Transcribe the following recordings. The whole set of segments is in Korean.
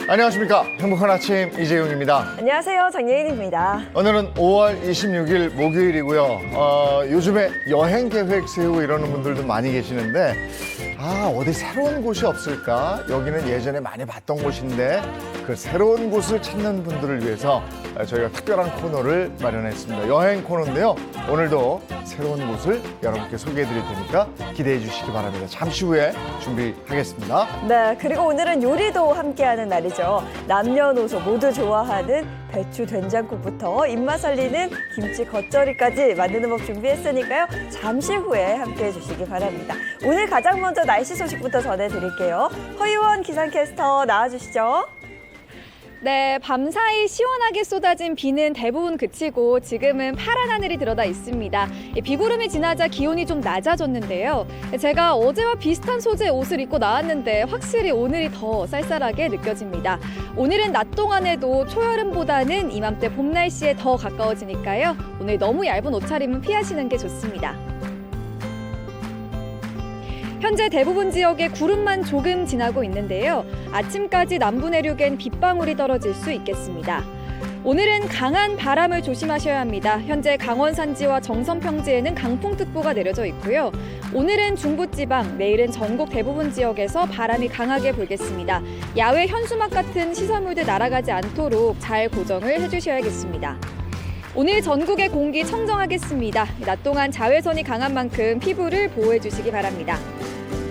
안녕하십니까. 행복한 아침 이재용입니다. 안녕하세요. 장예인입니다. 오늘은 5월 26일 목요일이고요. 요즘에 여행 계획 세우고 이러는 분들도 많이 계시는데 어디 새로운 곳이 없을까? 여기는 예전에 많이 봤던 곳인데 그 새로운 곳을 찾는 분들을 위해서 저희가 특별한 코너를 마련했습니다. 여행 코너인데요. 오늘도 새로운 곳을 여러분께 소개해 드릴 테니까 기대해 주시기 바랍니다. 잠시 후에 준비하겠습니다. 네, 그리고 오늘은 요리도 함께하는 날이죠. 남녀노소 모두 좋아하는 배추 된장국부터 입맛 살리는 김치 겉절이까지 만드는 법 준비했으니까요. 잠시 후에 함께해 주시기 바랍니다. 오늘 가장 먼저 날씨 소식부터 전해드릴게요. 허유원 기상캐스터 나와주시죠. 네, 밤사이 시원하게 쏟아진 비는 대부분 그치고 지금은 파란 하늘이 드러나 있습니다. 비구름이 지나자 기온이 좀 낮아졌는데요. 제가 어제와 비슷한 소재의 옷을 입고 나왔는데 확실히 오늘이 더 쌀쌀하게 느껴집니다. 오늘은 낮 동안에도 초여름보다는 이맘때 봄 날씨에 더 가까워지니까요. 오늘 너무 얇은 옷차림은 피하시는 게 좋습니다. 현재 대부분 지역에 구름만 조금 지나고 있는데요. 아침까지 남부 내륙엔 빗방울이 떨어질 수 있겠습니다. 오늘은 강한 바람을 조심하셔야 합니다. 현재 강원 산지와 정선 평지에는 강풍특보가 내려져 있고요. 오늘은 중부지방, 내일은 전국 대부분 지역에서 바람이 강하게 불겠습니다. 야외 현수막 같은 시설물들 날아가지 않도록 잘 고정을 해주셔야겠습니다. 오늘 전국의 공기 청정하겠습니다. 낮 동안 자외선이 강한 만큼 피부를 보호해 주시기 바랍니다.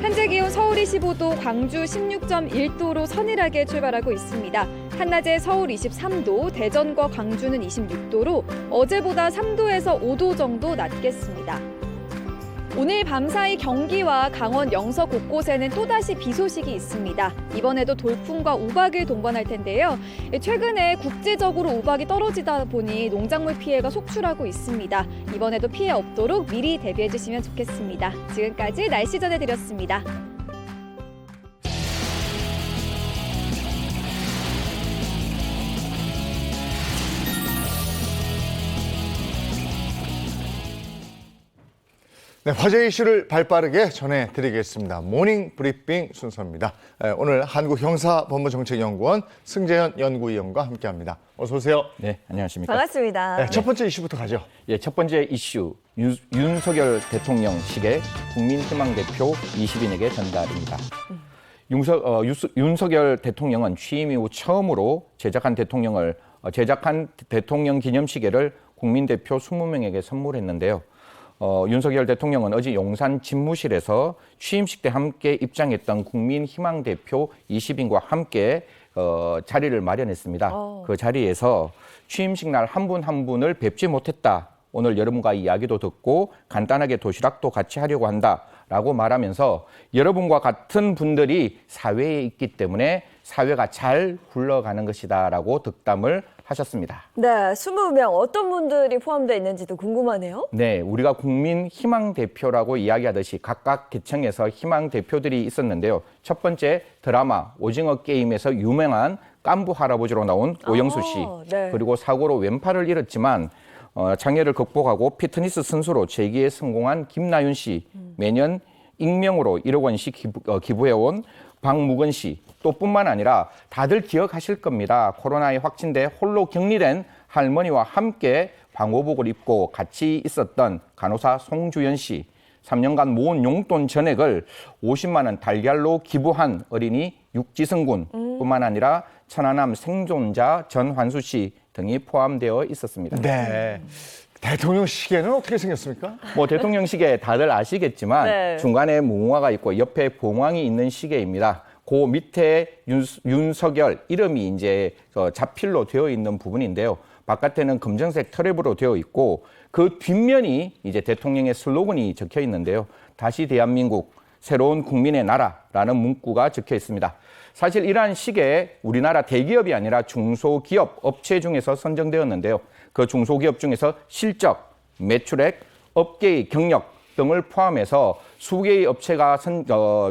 현재 기온 서울 25도, 광주 16.1도로 서늘하게 출발하고 있습니다. 한낮에 서울 23도, 대전과 광주는 26도로 어제보다 3도에서 5도 정도 낮겠습니다. 오늘 밤사이 경기와 강원 영서 곳곳에는 또다시 비 소식이 있습니다. 이번에도 돌풍과 우박을 동반할 텐데요. 최근에 국제적으로 우박이 떨어지다 보니 농작물 피해가 속출하고 있습니다. 이번에도 피해 없도록 미리 대비해 주시면 좋겠습니다. 지금까지 날씨 전해드렸습니다. 네, 화제 이슈를 발빠르게 전해드리겠습니다. 모닝 브리핑 순서입니다. 오늘 한국형사법무정책연구원 승재현 연구위원과 함께합니다. 어서 오세요. 네, 안녕하십니까. 반갑습니다. 네, 첫 번째 이슈부터 가죠. 예, 첫 번째 이슈, 윤석열 대통령식의 국민희망대표 20인에게 전달입니다. 윤석열 대통령은 취임 이후 처음으로 제작한 대통령 기념시계를 국민대표 20명에게 선물했는데요. 윤석열 대통령은 어제 용산 집무실에서 취임식 때 함께 입장했던 국민희망대표 20인과 함께 자리를 마련했습니다. 그 자리에서 취임식 날 한 분 한 분을 뵙지 못했다. 오늘 여러분과 이야기도 듣고 간단하게 도시락도 같이 하려고 한다라고 말하면서 여러분과 같은 분들이 사회에 있기 때문에 사회가 잘 굴러가는 것이다라고 득담을 하셨습니다. 네, 20명 어떤 분들이 포함되어 있는지도 궁금하네요. 네, 우리가 국민 희망 대표라고 이야기하듯이 각각 계층에서 희망 대표들이 있었는데요. 첫 번째 드라마 오징어 게임에서 유명한 깐부 할아버지로 나온 오영수 씨, 네. 그리고 사고로 왼팔을 잃었지만 장애를 극복하고 피트니스 선수로 재기에 성공한 김나윤 씨, 매년 익명으로 1억 원씩 기부해온 박무건 씨, 또 뿐만 아니라 다들 기억하실 겁니다. 코로나에 확진돼 홀로 격리된 할머니와 함께 방호복을 입고 같이 있었던 간호사 송주연 씨, 3년간 모은 용돈 전액을 50만 원 달걀로 기부한 어린이 육지승 군 뿐만 아니라 천안함 생존자 전환수 씨 등이 포함되어 있었습니다. 네. 대통령 시계는 어떻게 생겼습니까? 대통령 시계 다들 아시겠지만 네. 중간에 무궁화가 있고 옆에 봉황이 있는 시계입니다. 그 밑에 윤석열 이름이 이제 자필로 되어 있는 부분인데요. 바깥에는 검정색 트랩으로 되어 있고 그 뒷면이 이제 대통령의 슬로건이 적혀 있는데요. 다시 대한민국, 새로운 국민의 나라라는 문구가 적혀 있습니다. 사실 이러한 시계에 우리나라 대기업이 아니라 중소기업 업체 중에서 선정되었는데요. 그 중소기업 중에서 실적, 매출액, 업계의 경력 등을 포함해서 수개의 업체가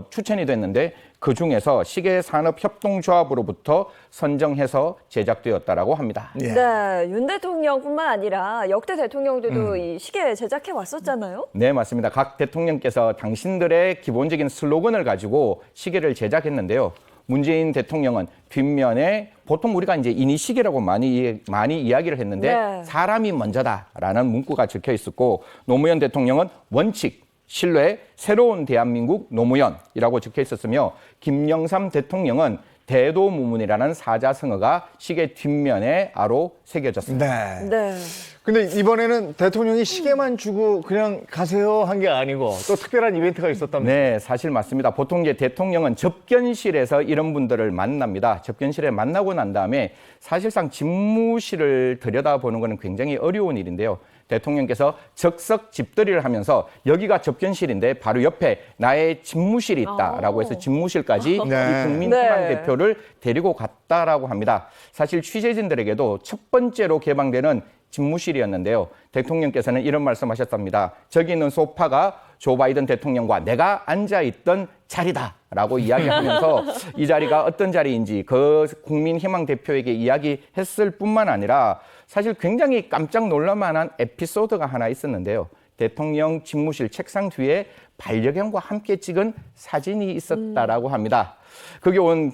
추천이 됐는데 그중에서 시계산업협동조합으로부터 선정해서 제작되었다라고 합니다. 예. 네, 윤 대통령뿐만 아니라 역대 대통령들도 이 시계 제작해 왔었잖아요. 네, 맞습니다. 각 대통령께서 당신들의 기본적인 슬로건을 가지고 시계를 제작했는데요. 문재인 대통령은 뒷면에 보통 우리가 이제 이니시계라고 많이 이야기를 했는데 네. 사람이 먼저다라는 문구가 적혀 있었고 노무현 대통령은 원칙, 신뢰, 새로운 대한민국 노무현이라고 적혀 있었으며 김영삼 대통령은 대도무문이라는 사자성어가 시계 뒷면에 아로 새겨졌습니다. 네. 네. 근데 이번에는 대통령이 시계만 주고 그냥 가세요 한 게 아니고 또 특별한 이벤트가 있었다면서요? 네, 사실 맞습니다. 보통 이제 대통령은 접견실에서 이런 분들을 만납니다. 접견실에 만나고 난 다음에 사실상 집무실을 들여다보는 것은 굉장히 어려운 일인데요. 대통령께서 적석 집들이를 하면서 여기가 접견실인데 바로 옆에 나의 집무실이 있다라고 해서 집무실까지 네. 이 국민희망 네. 대표를 데리고 갔다라고 합니다. 사실 취재진들에게도 첫 번째로 개방되는 집무실이었는데요. 대통령께서는 이런 말씀하셨답니다. 저기 있는 소파가 조 바이든 대통령과 내가 앉아있던 자리다라고 이야기하면서 이 자리가 어떤 자리인지 그 국민희망 대표에게 이야기했을 뿐만 아니라 사실 굉장히 깜짝 놀랄만한 에피소드가 하나 있었는데요. 대통령 집무실 책상 뒤에 반려견과 함께 찍은 사진이 있었다라고 합니다. 거기 온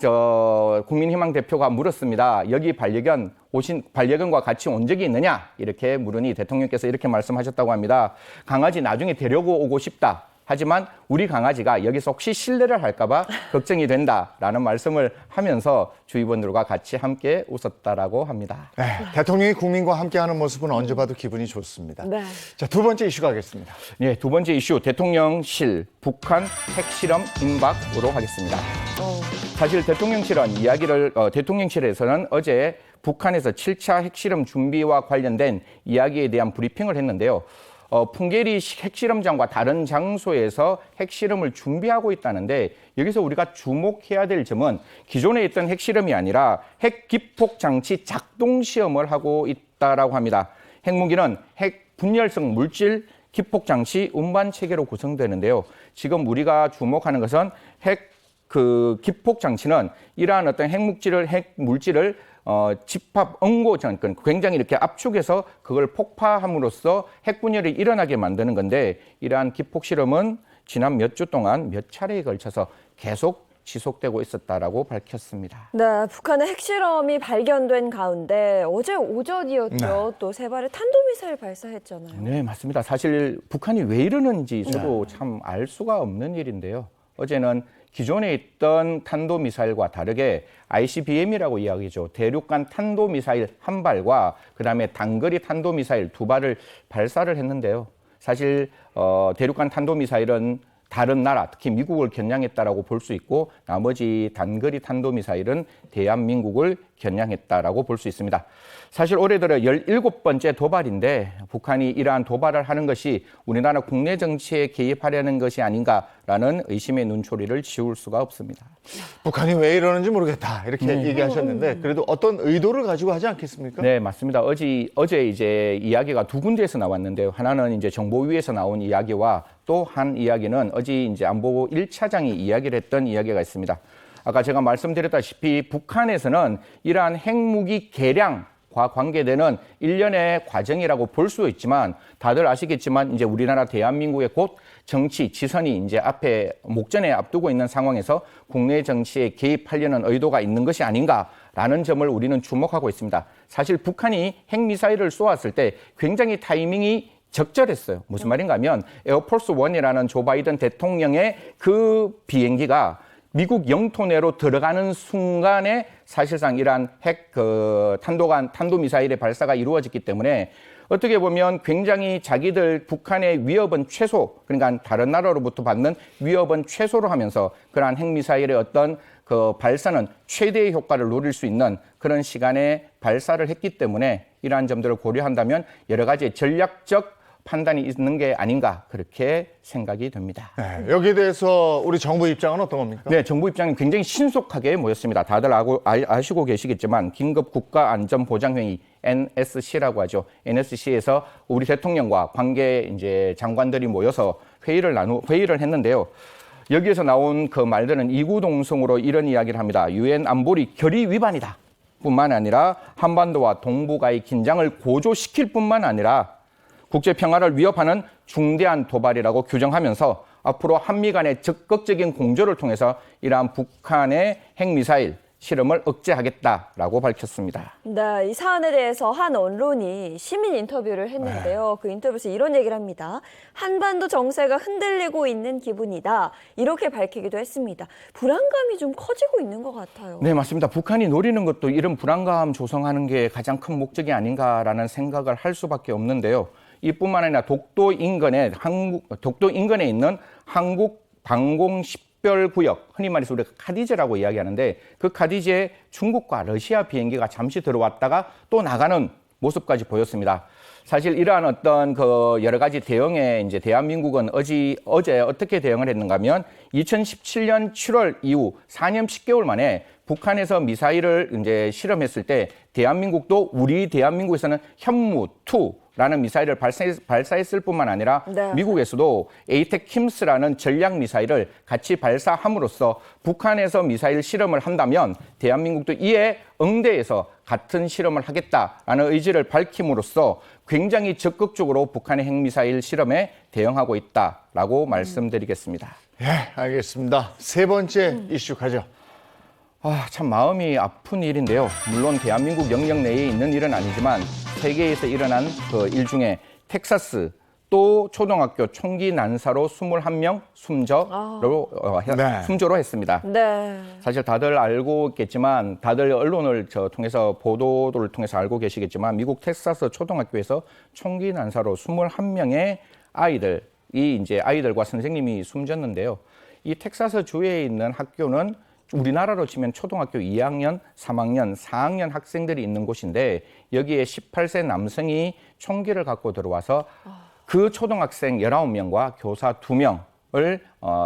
국민희망 대표가 물었습니다. 여기 반려견과 같이 온 적이 있느냐? 이렇게 물으니 대통령께서 이렇게 말씀하셨다고 합니다. 강아지 나중에 데리고 오고 싶다. 하지만 우리 강아지가 여기서 혹시 실례를 할까 봐 걱정이 된다라는 말씀을 하면서 주위분들과 같이 함께 웃었다라고 합니다. 네, 대통령이 국민과 함께하는 모습은 언제 봐도 기분이 좋습니다. 네. 자, 두 번째 이슈 가겠습니다. 네, 두 번째 이슈 대통령실 북한 핵실험 임박으로 하겠습니다. 사실 대통령실에서는 어제 북한에서 7차 핵실험 준비와 관련된 이야기에 대한 브리핑을 했는데요. 풍계리 핵실험장과 다른 장소에서 핵실험을 준비하고 있다는데 여기서 우리가 주목해야 될 점은 기존에 있던 핵실험이 아니라 핵기폭장치 작동시험을 하고 있다라고 합니다. 핵무기는 핵 분열성 물질 기폭장치 운반체계로 구성되는데요. 지금 우리가 주목하는 것은 기폭장치는 이러한 어떤 핵물질을 집합 응고전, 굉장히 이렇게 압축해서 그걸 폭파함으로써 핵분열이 일어나게 만드는 건데 이러한 기폭 실험은 지난 몇 주 동안 몇 차례에 걸쳐서 계속 지속되고 있었다라고 밝혔습니다. 네, 북한의 핵실험이 발견된 가운데 어제 오전이었죠. 또 세 발의 탄도미사일 발사했잖아요. 네, 맞습니다. 사실 북한이 왜 이러는지 저도 참 알 수가 없는 일인데요. 어제는 기존에 있던 탄도미사일과 다르게 ICBM이라고 이야기죠. 대륙간 탄도미사일 한 발과 그다음에 단거리 탄도미사일 두 발을 발사를 했는데요. 사실 대륙간 탄도미사일은 다른 나라, 특히 미국을 겨냥했다라고 볼 수 있고 나머지 단거리 탄도미사일은 대한민국을 겨냥했다라고 볼 수 있습니다. 사실 올해 들어 17번째 도발인데 북한이 이러한 도발을 하는 것이 우리나라 국내 정치에 개입하려는 것이 아닌가라는 의심의 눈초리를 지울 수가 없습니다. 북한이 왜 이러는지 모르겠다 이렇게 얘기하셨는데 그래도 어떤 의도를 가지고 하지 않겠습니까? 네, 맞습니다. 어제 이제 이야기가 두 군데에서 나왔는데요. 하나는 이제 정보위에서 나온 이야기와 또 한 이야기는 어제 이제 안보 1차장이 이야기를 했던 이야기가 있습니다. 아까 제가 말씀드렸다시피 북한에서는 이러한 핵무기 개량과 관계되는 일련의 과정이라고 볼 수 있지만 다들 아시겠지만 이제 우리나라 대한민국의 곧 정치 지선이 이제 목전에 앞두고 있는 상황에서 국내 정치에 개입하려는 의도가 있는 것이 아닌가라는 점을 우리는 주목하고 있습니다. 사실 북한이 핵미사일을 쏘았을 때 굉장히 타이밍이 적절했어요. 무슨 말인가 하면 에어포스 1이라는 조 바이든 대통령의 그 비행기가 미국 영토 내로 들어가는 순간에 사실상 이러한 탄도미사일의 발사가 이루어졌기 때문에 어떻게 보면 굉장히 자기들 북한의 위협은 최소, 그러니까 다른 나라로부터 받는 위협은 최소로 하면서 그러한 핵미사일의 어떤 그 발사는 최대의 효과를 노릴 수 있는 그런 시간에 발사를 했기 때문에 이러한 점들을 고려한다면 여러 가지 전략적 판단이 있는 게 아닌가 그렇게 생각이 됩니다. 네, 여기에 대해서 우리 정부 입장은 어떤 겁니까? 네, 정부 입장은 굉장히 신속하게 모였습니다. 다들 아시고 계시겠지만 긴급 국가안전보장회의 NSC라고 하죠. NSC에서 우리 대통령과 관계 이제 장관들이 모여서 회의를 했는데요. 여기에서 나온 그 말들은 이구동성으로 이런 이야기를 합니다. 유엔 안보리 결의 위반이다. 뿐만 아니라 한반도와 동북아의 긴장을 고조시킬 뿐만 아니라 국제 평화를 위협하는 중대한 도발이라고 규정하면서 앞으로 한미 간의 적극적인 공조를 통해서 이러한 북한의 핵미사일 실험을 억제하겠다라고 밝혔습니다. 네, 이 사안에 대해서 한 언론이 시민 인터뷰를 했는데요. 그 인터뷰에서 이런 얘기를 합니다. 한반도 정세가 흔들리고 있는 기분이다. 이렇게 밝히기도 했습니다. 불안감이 좀 커지고 있는 것 같아요. 네, 맞습니다. 북한이 노리는 것도 이런 불안감 조성하는 게 가장 큰 목적이 아닌가라는 생각을 할 수밖에 없는데요. 이뿐만 아니라 독도 인근에 있는 한국 방공 식별구역, 흔히 말해서 우리가 카디제라고 이야기하는데 그 카디제에 중국과 러시아 비행기가 잠시 들어왔다가 또 나가는 모습까지 보였습니다. 사실 이러한 어떤 그 여러 가지 대응에 이제 대한민국은 어제 어떻게 대응을 했는가 하면 2017년 7월 이후 4년 10개월 만에 북한에서 미사일을 이제 실험했을 때 대한민국도 우리 대한민국에서는 현무2라는 미사일을 발사했을 뿐만 아니라 네. 미국에서도 에이텍 킴스라는 전략 미사일을 같이 발사함으로써 북한에서 미사일 실험을 한다면 대한민국도 이에 응대해서 같은 실험을 하겠다라는 의지를 밝힘으로써 굉장히 적극적으로 북한의 핵미사일 실험에 대응하고 있다라고 말씀드리겠습니다. 예, 알겠습니다. 세 번째 이슈 가죠. 참 마음이 아픈 일인데요. 물론 대한민국 영역 내에 있는 일은 아니지만 세계에서 일어난 그 일 중에 텍사스 또 초등학교 총기 난사로 21명 숨조로 했습니다. 네. 사실 다들 알고 있겠지만 다들 언론을 통해서 보도를 통해서 알고 계시겠지만 미국 텍사스 초등학교에서 총기 난사로 21명의 아이들과 선생님이 숨졌는데요. 이 텍사스 주에 있는 학교는 우리나라로 치면 초등학교 2학년, 3학년, 4학년 학생들이 있는 곳인데 여기에 18세 남성이 총기를 갖고 들어와서 그 초등학생 19명과 교사 2명을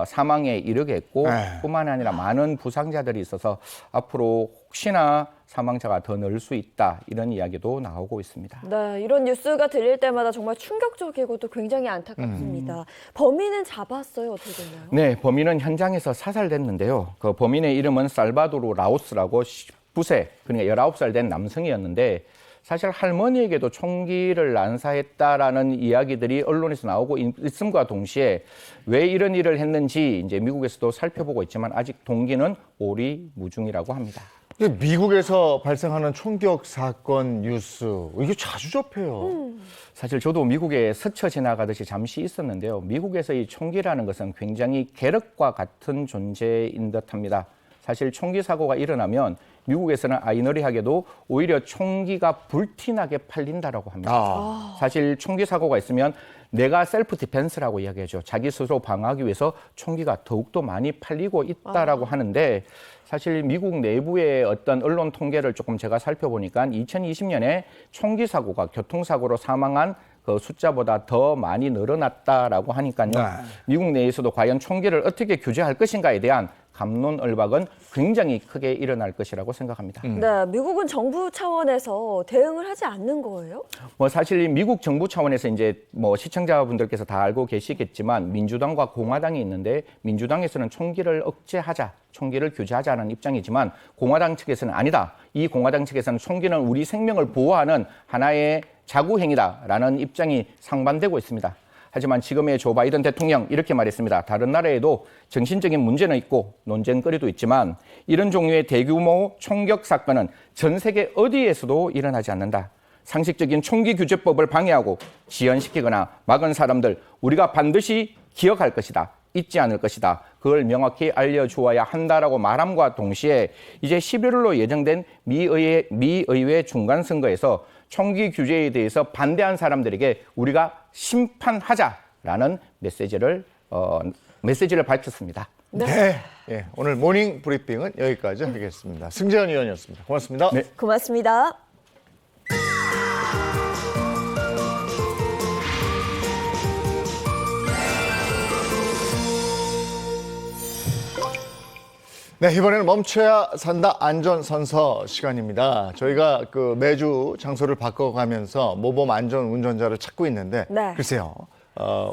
사망에 이르게 했고 뿐만 아니라 많은 부상자들이 있어서 앞으로 혹시나 사망자가 더 늘 수 있다 이런 이야기도 나오고 있습니다. 네, 이런 뉴스가 들릴 때마다 정말 충격적이고 또 굉장히 안타깝습니다. 범인은 잡았어요? 어떻게 됐나요? 네, 범인은 현장에서 사살됐는데요. 그 범인의 이름은 살바도르 라오스라고 19세, 그러니까 19살 된 남성이었는데 사실 할머니에게도 총기를 난사했다라는 이야기들이 언론에서 나오고 있음과 동시에 왜 이런 일을 했는지 이제 미국에서도 살펴보고 있지만 아직 동기는 오리무중이라고 합니다. 미국에서 발생하는 총격 사건 뉴스 이게 자주 접해요. 사실 저도 미국에 스쳐 지나가듯이 잠시 있었는데요. 미국에서 이 총기라는 것은 굉장히 계륵과 같은 존재인 듯합니다. 사실 총기 사고가 일어나면 미국에서는 아이러니하게도 오히려 총기가 불티나게 팔린다라고 합니다. 사실 총기 사고가 있으면 내가 셀프 디펜스라고 이야기하죠. 자기 스스로 방어하기 위해서 총기가 더욱더 많이 팔리고 있다라고 하는데 사실 미국 내부의 어떤 언론 통계를 조금 제가 살펴보니까 2020년에 총기 사고가 교통사고로 사망한 그 숫자보다 더 많이 늘어났다라고 하니까요. 미국 내에서도 과연 총기를 어떻게 규제할 것인가에 대한 갑론을박은 굉장히 크게 일어날 것이라고 생각합니다. 네, 미국은 정부 차원에서 대응을 하지 않는 거예요? 사실 미국 정부 차원에서 이제 시청자분들께서 다 알고 계시겠지만 민주당과 공화당이 있는데 민주당에서는 총기를 억제하자, 총기를 규제하자는 입장이지만 공화당 측에서는 아니다. 이 공화당 측에서는 총기는 우리 생명을 보호하는 하나의 자구행위다라는 입장이 상반되고 있습니다. 하지만 지금의 조 바이든 대통령 이렇게 말했습니다. 다른 나라에도 정신적인 문제는 있고 논쟁거리도 있지만 이런 종류의 대규모 총격 사건은 전 세계 어디에서도 일어나지 않는다. 상식적인 총기 규제법을 방해하고 지연시키거나 막은 사람들 우리가 반드시 기억할 것이다. 잊지 않을 것이다. 그걸 명확히 알려주어야 한다라고 말함과 동시에 이제 11월로 예정된 미 의회 중간선거에서 총기 규제에 대해서 반대한 사람들에게 우리가 심판하자라는 메시지를 밝혔습니다. 네. 예, 오늘 모닝 브리핑은 여기까지 하겠습니다. 승재현 의원이었습니다. 고맙습니다. 네. 고맙습니다. 네, 이번에는 멈춰야 산다 안전선서 시간입니다. 저희가 매주 장소를 바꿔가면서 모범 안전 운전자를 찾고 있는데 네. 글쎄요.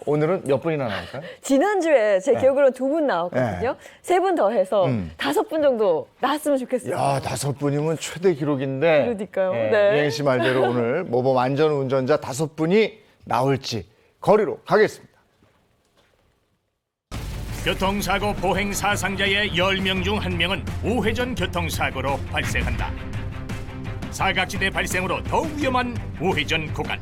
오늘은 몇 분이나 나올까요? 지난주에 제 기억으로 2분 나왔거든요. 3분 더 해서 5분 정도 나왔으면 좋겠어요. 야, 5분이면 최대 기록인데. 그러니까요. 예, 네. 예은 씨 말대로 오늘 모범 안전 운전자 5분이 나올지 거리로 가겠습니다. 교통사고 보행 사상자의 10명 중 1명은 우회전 교통사고로 발생한다. 사각지대 발생으로 더욱 위험한 우회전 구간.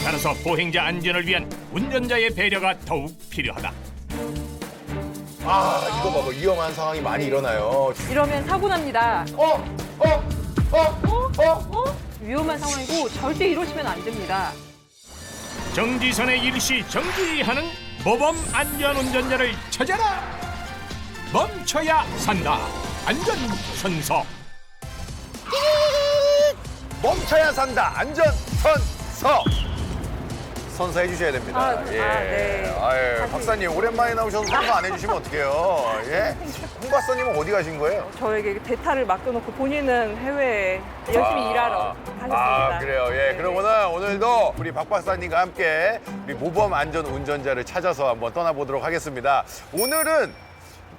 따라서 보행자 안전을 위한 운전자의 배려가 더욱 필요하다. 아, 이거 봐봐. 위험한 상황이 많이 일어나요. 이러면 사고 납니다. 위험한 상황이고 절대 이러시면 안 됩니다. 정지선에 일시 정지하는 모범 안전운전자를 찾아라. 멈춰야 산다. 안전선서. 멈춰야 산다. 안전선서. 선서해 주셔야 됩니다. 네. 아유, 박사님 오랜만에 나오셔서 선서 안 해주시면 어떡해요. 예? 홍 박사님은 어디 가신 거예요? 저에게 대타를 맡겨놓고 본인은 해외에 열심히 일하러 가셨습니다. 아, 그래요. 예. 그럼 오늘도 우리 박 박사님과 함께 우리 모범 안전 운전자를 찾아서 한번 떠나보도록 하겠습니다. 오늘은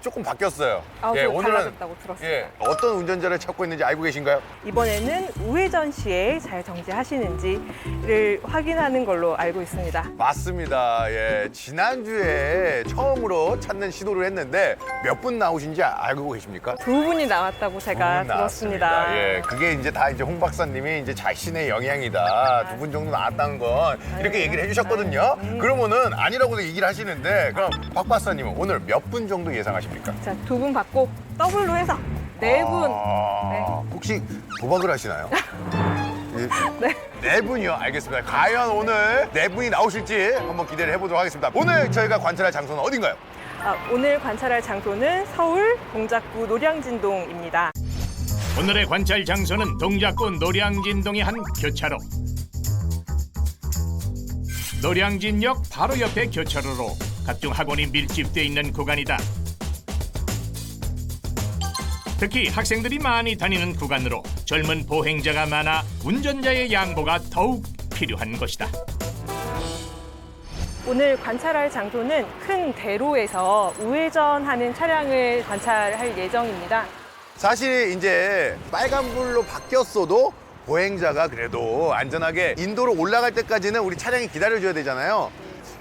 조금 바뀌었어요. 저 달라졌다고 들었습니다. 예, 어떤 운전자를 찾고 있는지 알고 계신가요? 이번에는 우회전 시에 잘 정지하시는지를 확인하는 걸로 알고 있습니다. 맞습니다. 예, 지난주에 처음으로 찾는 시도를 했는데 몇 분 나오신지 알고 계십니까? 2분이 나왔다고 제가 분 들었습니다. 나왔습니다. 예, 그게 이제 다 이제 홍 박사님이 이제 자신의 영향이다. 2분 정도 나왔다는 건 이렇게 얘기를 해주셨거든요. 그러면은 아니라고도 얘기를 하시는데 그럼 박 박사님은 오늘 몇 분 정도 예상하십니까? 자, 2분 받고 더블로 해서 4분. 혹시 도박을 하시나요? 네 분이요. 알겠습니다. 과연 오늘 4분이 나오실지 한번 기대를 해보도록 하겠습니다. 오늘 저희가 관찰할 장소는 어딘가요? 오늘 관찰할 장소는 서울 동작구 노량진동입니다. 오늘의 관찰 장소는 동작구 노량진동의 한 교차로. 노량진역 바로 옆에 교차로로 각종 학원이 밀집돼 있는 구간이다. 특히 학생들이 많이 다니는 구간으로 젊은 보행자가 많아 운전자의 양보가 더욱 필요한 것이다. 오늘 관찰할 장소는 큰 대로에서 우회전하는 차량을 관찰할 예정입니다. 사실 이제 빨간불로 바뀌었어도 보행자가 그래도 안전하게 인도로 올라갈 때까지는 우리 차량이 기다려줘야 되잖아요.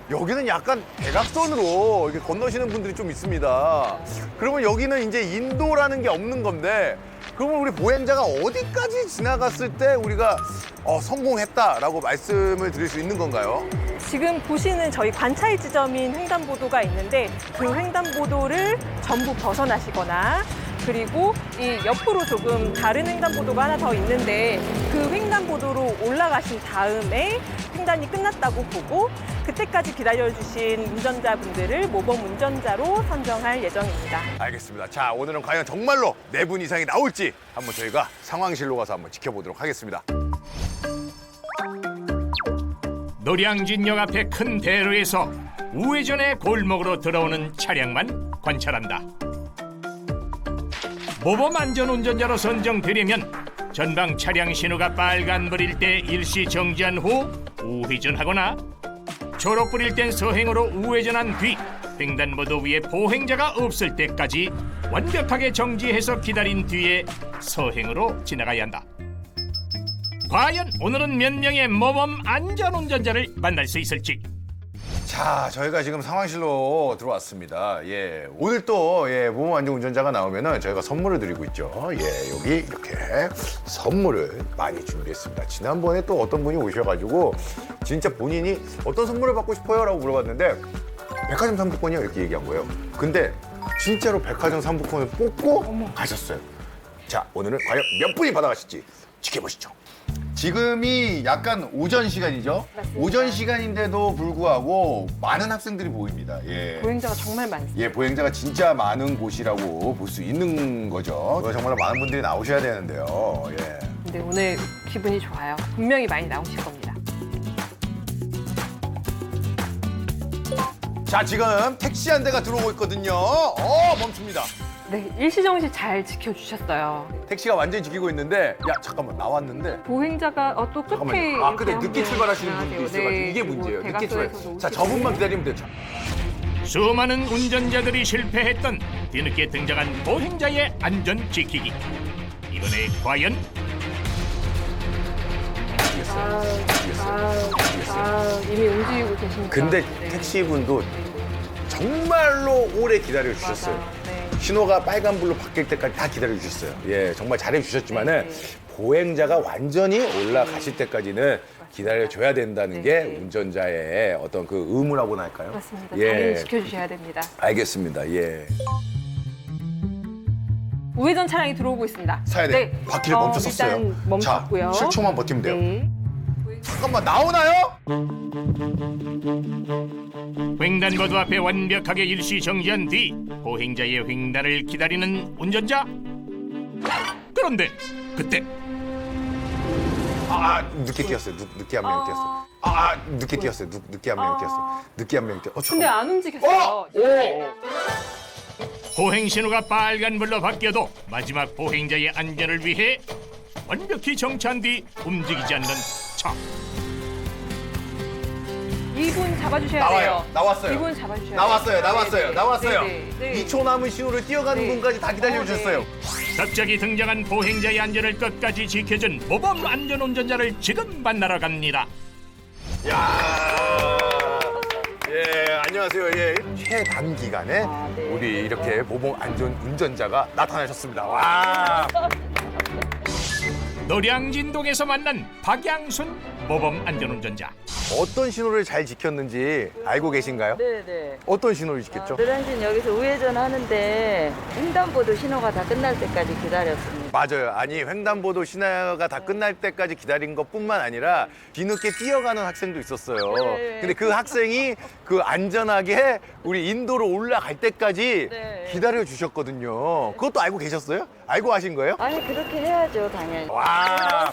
여기는 약간 대각선으로 이렇게 건너시는 분들이 좀 있습니다. 그러면 여기는 이제 인도라는 게 없는 건데 그러면 우리 보행자가 어디까지 지나갔을 때 우리가 성공했다라고 말씀을 드릴 수 있는 건가요? 지금 보시는 저희 관찰 지점인 횡단보도가 있는데 그 횡단보도를 전부 벗어나시거나 그리고 이 옆으로 조금 다른 횡단보도가 하나 더 있는데 그 횡단보도로 올라가신 다음에 횡단이 끝났다고 보고 그때까지 기다려주신 운전자분들을 모범 운전자로 선정할 예정입니다. 알겠습니다. 자, 오늘은 과연 정말로 4분 이상이 나올지 한번 저희가 상황실로 가서 한번 지켜보도록 하겠습니다. 노량진역 앞에 큰 대로에서 우회전의 골목으로 들어오는 차량만 관찰한다. 모범 안전운전자로 선정되려면 전방 차량 신호가 빨간불일 때 일시 정지한 후 우회전하거나 초록불일 땐 서행으로 우회전한 뒤 횡단보도 위에 보행자가 없을 때까지 완벽하게 정지해서 기다린 뒤에 서행으로 지나가야 한다. 과연 오늘은 몇 명의 모범 안전운전자를 만날 수 있을지. 자, 저희가 지금 상황실로 들어왔습니다. 예, 오늘 또 모범 안전 운전자가 나오면은 저희가 선물을 드리고 있죠. 예, 여기 이렇게 선물을 많이 준비했습니다. 지난번에 또 어떤 분이 오셔가지고 진짜 본인이 어떤 선물을 받고 싶어요라고 물어봤는데 백화점 상품권이요 이렇게 얘기한 거예요. 근데 진짜로 백화점 상품권을 뽑고 가셨어요. 자, 오늘은 과연 몇 분이 받아가실지 지켜보시죠. 지금이 약간 오전 시간이죠? 맞습니다. 오전 시간인데도 불구하고 많은 학생들이 보입니다. 예. 보행자가 정말 많습니다. 예, 보행자가 진짜 많은 곳이라고 볼 수 있는 거죠. 정말 많은 분들이 나오셔야 되는데요. 예. 근데 오늘 기분이 좋아요. 분명히 많이 나오실 겁니다. 자, 지금 택시 한 대가 들어오고 있거든요. 멈춥니다. 네, 일시정지 잘 지켜주셨어요. 택시가 완전히 지키고 있는데 야 잠깐만 나왔는데 보행자가 또 끝에 잠깐만요. 아 근데 이렇게 늦게 출발하시는 해야 분도 돼요. 있어가지고 네, 이게 그리고 문제예요. 늦게 출발. 대각선에서도 자 오시고. 저분만 기다리면 돼요. 수많은 운전자들이 실패했던 뒤늦게 등장한 보행자의 안전 지키기. 이번에 과연 이미 움직이고 계십니다. 근데 네. 택시분도 정말로 오래 기다려 주셨어요. 맞아요. 네. 신호가 빨간불로 바뀔 때까지 다 기다려 주셨어요. 예, 정말 잘해 주셨지만은 보행자가 완전히 올라가실 때까지는 기다려 줘야 된다는 게 네. 운전자의 어떤 그 의무라고나 할까요? 그렇습니다. 예. 당연히 지켜주셔야 됩니다. 알겠습니다. 예. 우회전 차량이 들어오고 있습니다. 사야 돼. 바퀴를 멈췄었어요. 일단 멈췄고요. 자, 7초만 버티면 돼요. 네. 잠깐만 나오나요? 횡단보도 앞에 완벽하게 일시 정지한 뒤 보행자의 횡단을 기다리는 운전자. 그런데 그때 늦게 뛰었어요. 늦게 한 명 뛰었어. 늦게 뛰었어요. 늦게 한 명 뛰었어. 늦게 한 명 뛰었어. 근데 안 움직였어요. 보행 신호가 빨간불로 바뀌어도 마지막 보행자의 안전을 위해 완벽히 정차한 뒤 움직이지 않는 차. 이분 잡아주셔야 나와요. 돼요. 나왔어요. 이분 잡아주셔야 돼요. 나왔어요. 네, 네, 네. 2초 남은 신호를 뛰어가는 네. 분까지 다 기다려 주셨어요. 갑자기 등장한 보행자의 안전을 끝까지 지켜준 모범 안전운전자를 지금 만나러 갑니다. 예, 안녕하세요. 예. 최단기간에 우리 이렇게 모범 안전 운전자가 나타나셨습니다. 와. 노량진동에서 만난 박양순 모범 안전운전자. 어떤 신호를 잘 지켰는지 알고 계신가요? 네네. 어떤 신호를 지켰죠? 노량진 여기서 우회전 하는데 횡단보도 신호가 다 끝날 때까지 기다렸습니다. 맞아요. 아니 횡단보도 신호가 다 끝날 때까지 기다린 것뿐만 아니라 뒤늦게 뛰어가는 학생도 있었어요. 네. 근데 그 학생이 그 안전하게 우리 인도로 올라갈 때까지 네. 기다려 주셨거든요. 그것도 알고 계셨어요? 알고 하신 거예요? 아니 그렇게 해야죠 당연히. 와.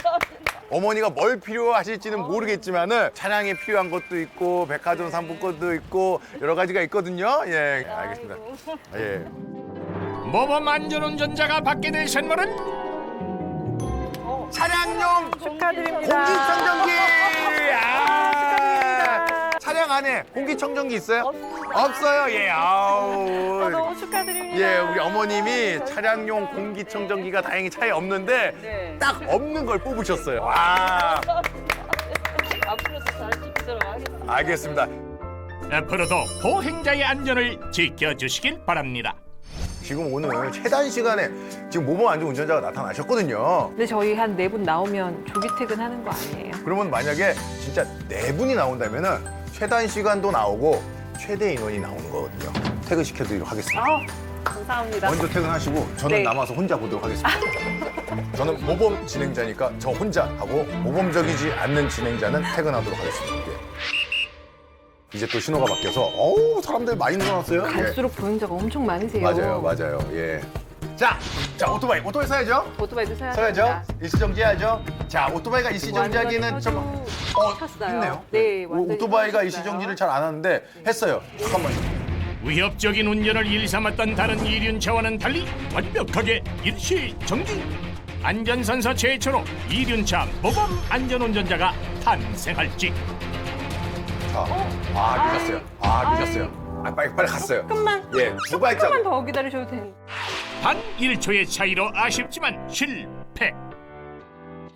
어머니가 뭘 필요하실지는 모르겠지만은 차량에 필요한 것도 있고 백화점 상품권도 있고 여러 가지가 있거든요. 예, 알겠습니다. 예. 모범 안전운전자가 받게 될 선물은 차량용 축하드립니다. 공기청정기! 차량 안에 공기청정기 있어요? 없어요. 예, 아우. 너무 축하드립니다. 예, 우리 어머님이 차량용 공기청정기가 다행히 차에 없는데 네. 딱 없는 걸 뽑으셨어요. 와. 앞으로도 잘 지키도록 하겠습니다. 알겠습니다. 앞으로도 보행자의 안전을 지켜주시길 바랍니다. 지금 오늘 최단 시간에 지금 모범 안전 운전자가 나타나셨거든요. 근데 저희 한 4분 나오면 조기 퇴근하는 거 아니에요? 그러면 만약에 진짜 4분이 나온다면은 최단 시간도 나오고 최대 인원이 나오는 거거든요. 퇴근시켜드리도록 하겠습니다. 감사합니다. 먼저 퇴근하시고 저는 네. 남아서 혼자 보도록 하겠습니다. 저는 모범 진행자니까 저 혼자 하고 모범적이지 않는 진행자는 퇴근하도록 하겠습니다. 예. 이제 또 신호가 바뀌어서 어우 사람들 많이 늘어났어요. 예. 갈수록 보행자가 엄청 많으세요. 맞아요. 예. 자 오토바이 사야죠. 오토바이도 사야 서야죠. 됩니다. 일시정지 해야죠. 자 오토바이가 일시정지하기는 좀 켰어요. 했네요. 네, 완전히 오토바이가 켰어요. 일시정지를 잘 안 하는데 했어요. 잠깐만요. 위협적인 운전을 일삼았던 다른 이륜차와는 달리 완벽하게 일시 정지. 안전선서 최초로 이륜차 모범 안전운전자가 탄생할지. 자, 늦었어요. 늦었어요. 빨리 갔어요. 조금만, 예, 두 조금만 발자국. 더 기다리셔도 됩니다. 단 1초의 차이로 아쉽지만 실패.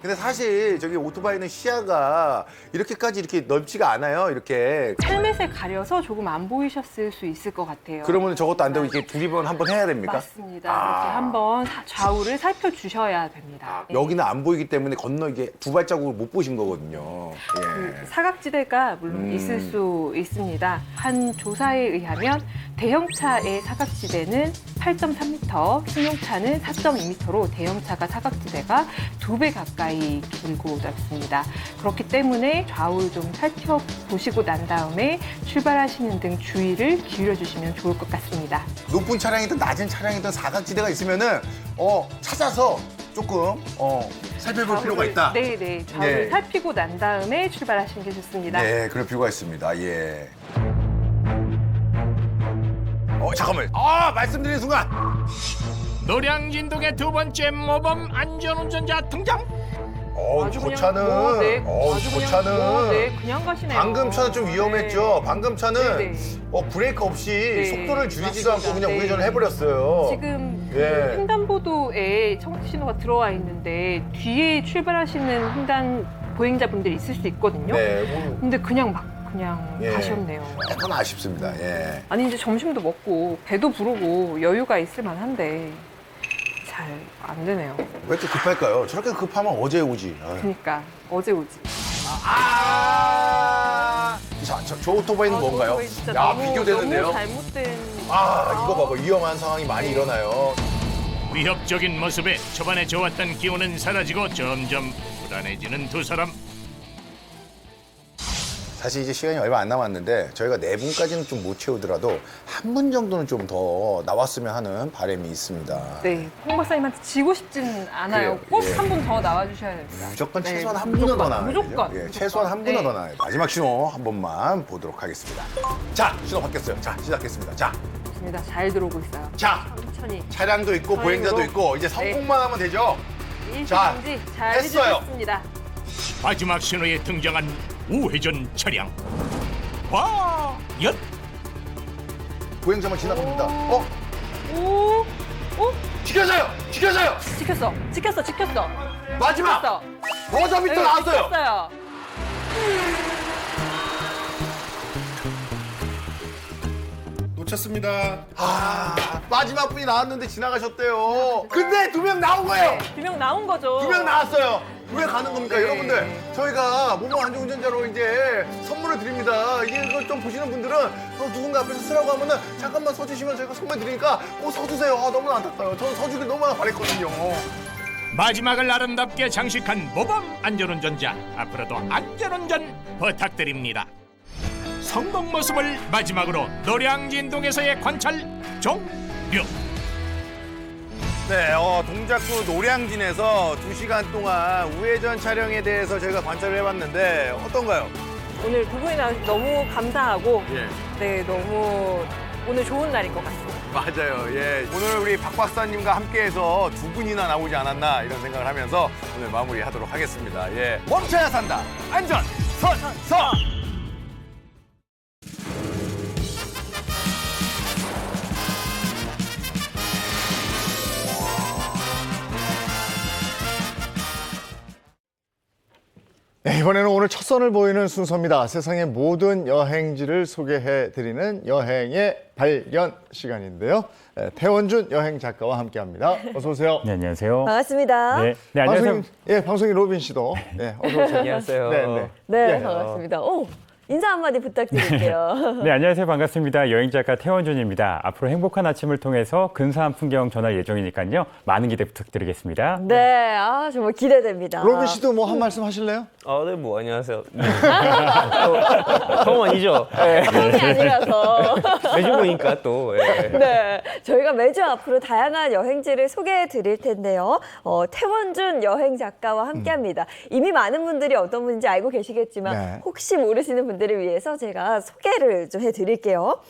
근데 사실 저기 오토바이는 시야가 이렇게까지 이렇게 넓지가 않아요. 이렇게. 헬멧을 가려서 조금 안 보이셨을 수 있을 것 같아요. 그러면 저것도 안 되고 이렇게 두리번 한번 해야 됩니까? 맞습니다. 이렇게 한번 좌우를 살펴주셔야 됩니다. 네. 여기는 안 보이기 때문에 건너 이게 두 발자국을 못 보신 거거든요. 예. 사각지대가 물론 있을 수 있습니다. 한 조사에 의하면 대형차의 사각지대는 8.3m, 승용차는 4.2m로 대형차가 사각지대가 2배 가까이 길고 넓습니다. 그렇기 때문에 좌우를 좀 살펴보시고 난 다음에 출발하시는 등 주의를 기울여 주시면 좋을 것 같습니다. 높은 차량이든 낮은 차량이든 사각지대가 있으면은 찾아서 조금 살펴볼 필요가 있다. 네, 좌우를 네. 살피고 난 다음에 출발하시는 게 좋습니다. 네, 그럴 필요가 있습니다. 예. 잠깐만요. 말씀드리는 순간 노량진동의 두 번째 모범 안전운전자 등장. 아주 그냥 고차는, 네, 아주 고차는. 네, 그냥 가시네요. 방금 차는 좀 위험했죠. 방금 차는 네, 브레이크 없이 네, 속도를 줄이지도 않고 맞습니다. 그냥 네. 우회전을 해버렸어요. 지금 예. 횡단보도에 청지 신호가 들어와 있는데 뒤에 출발하시는 횡단 보행자분들이 있을 수 있거든요. 네, 근데 그냥 예. 가셨네요. 약간 아쉽습니다. 예. 아니 이제 점심도 먹고 배도 부르고 여유가 있을 만한데 잘 안 되네요. 왜 이렇게 급할까요? 저렇게 급하면 어제 오지. 아유. 그러니까 어제 오지. 자, 저 오토바이는 뭔가요? 오토바이 진짜 야, 너무, 비교되는데요? 너무 잘못된. 이거 봐봐. 위험한 상황이 많이 일어나요. 위협적인 모습에 초반에 좋았던 기운은 사라지고 점점 불안해지는 두 사람. 사실 이제 시간이 얼마 안 남았는데 저희가 4분까지는 좀 못 채우더라도 한 분 정도는 좀 더 나왔으면 하는 바람이 있습니다. 네, 홍 박사님한테 지고 싶지는 않아요. 그래요, 꼭 예. 한 분 더 나와주셔야 됩니다. 무조건 네, 최소한 한 무조건, 분은 더 나와야 무조건, 되죠. 예, 무조건. 최소한 한 분은 네. 더 나와야 돼요. 마지막 신호 한 번만 보도록 하겠습니다. 자, 신호 바뀌었어요. 자, 시작했습니다. 자, 좋습니다. 잘 들어오고 있어요. 자, 천천히. 차량도 있고 다행으로. 보행자도 있고 이제 성공만 하면 되죠. 자, 일시정지 잘 했어요. 해주셨습니다. 마지막 신호에 등장한 우회전 차량. 과연 보행자만 지나갑니다. 오, 오, 지켜져요! 지켜져요! 지켰어. 마지막! 지켰어. 버저비터 네, 나왔어요! 지켰어요. 놓쳤습니다. 마지막 분이 나왔는데 지나가셨대요. 근데 2명 나온 거예요! 2명 나온 거죠. 2명 나왔어요. 왜 가는 겁니까? 네. 여러분들, 저희가 모범 안전운전자로 이제 선물을 드립니다. 이걸 좀 보시는 분들은 누군가 앞에서 쓰라고 하면은 잠깐만 서주시면 저희가 선물 드리니까 꼭 서주세요. 너무 안타까워요. 저는 서주길 너무나 바랬거든요. 마지막을 아름답게 장식한 모범 안전운전자. 앞으로도 안전운전 부탁드립니다. 성공 모습을 마지막으로 노량진동에서의 관찰 종료. 네, 동작구 노량진에서 2시간 동안 우회전 촬영에 대해서 저희가 관찰을 해봤는데 어떤가요? 오늘 두 분이 나와서 너무 감사하고 예. 네, 너무 오늘 좋은 날인 것 같습니다. 맞아요. 예. 오늘 우리 박 박사님과 함께해서 2분이나 나오지 않았나 이런 생각을 하면서 오늘 마무리하도록 하겠습니다. 예. 멈춰야 산다. 안전 선서. 네, 이번에는 오늘 첫 선을 보이는 순서입니다. 세상의 모든 여행지를 소개해드리는 여행의 발견 시간인데요. 태원준 여행 작가와 함께합니다. 어서 오세요. 네, 안녕하세요. 반갑습니다. 네, 네 안녕하세요. 방송인 로빈 씨도 어서 오세요. 안녕하세요. 네, 예. 반갑습니다. 인사 한마디 부탁드릴게요. 네, 안녕하세요. 반갑습니다. 여행작가 태원준입니다. 앞으로 행복한 아침을 통해서 근사한 풍경 전할 예정이니까요. 많은 기대 부탁드리겠습니다. 네, 정말 기대됩니다. 로빈 씨도 뭐 한 말씀 하실래요? 네, 뭐, 안녕하세요. 처음 아니죠? 처음이 아니라서. 매주 보니까 또. 예. 네, 저희가 매주 앞으로 다양한 여행지를 소개해 드릴 텐데요. 태원준 여행 작가와 함께합니다. 이미 많은 분들이 어떤 분인지 알고 계시겠지만 네. 혹시 모르시는 분들을 위해서 제가 소개를 좀 해드릴게요.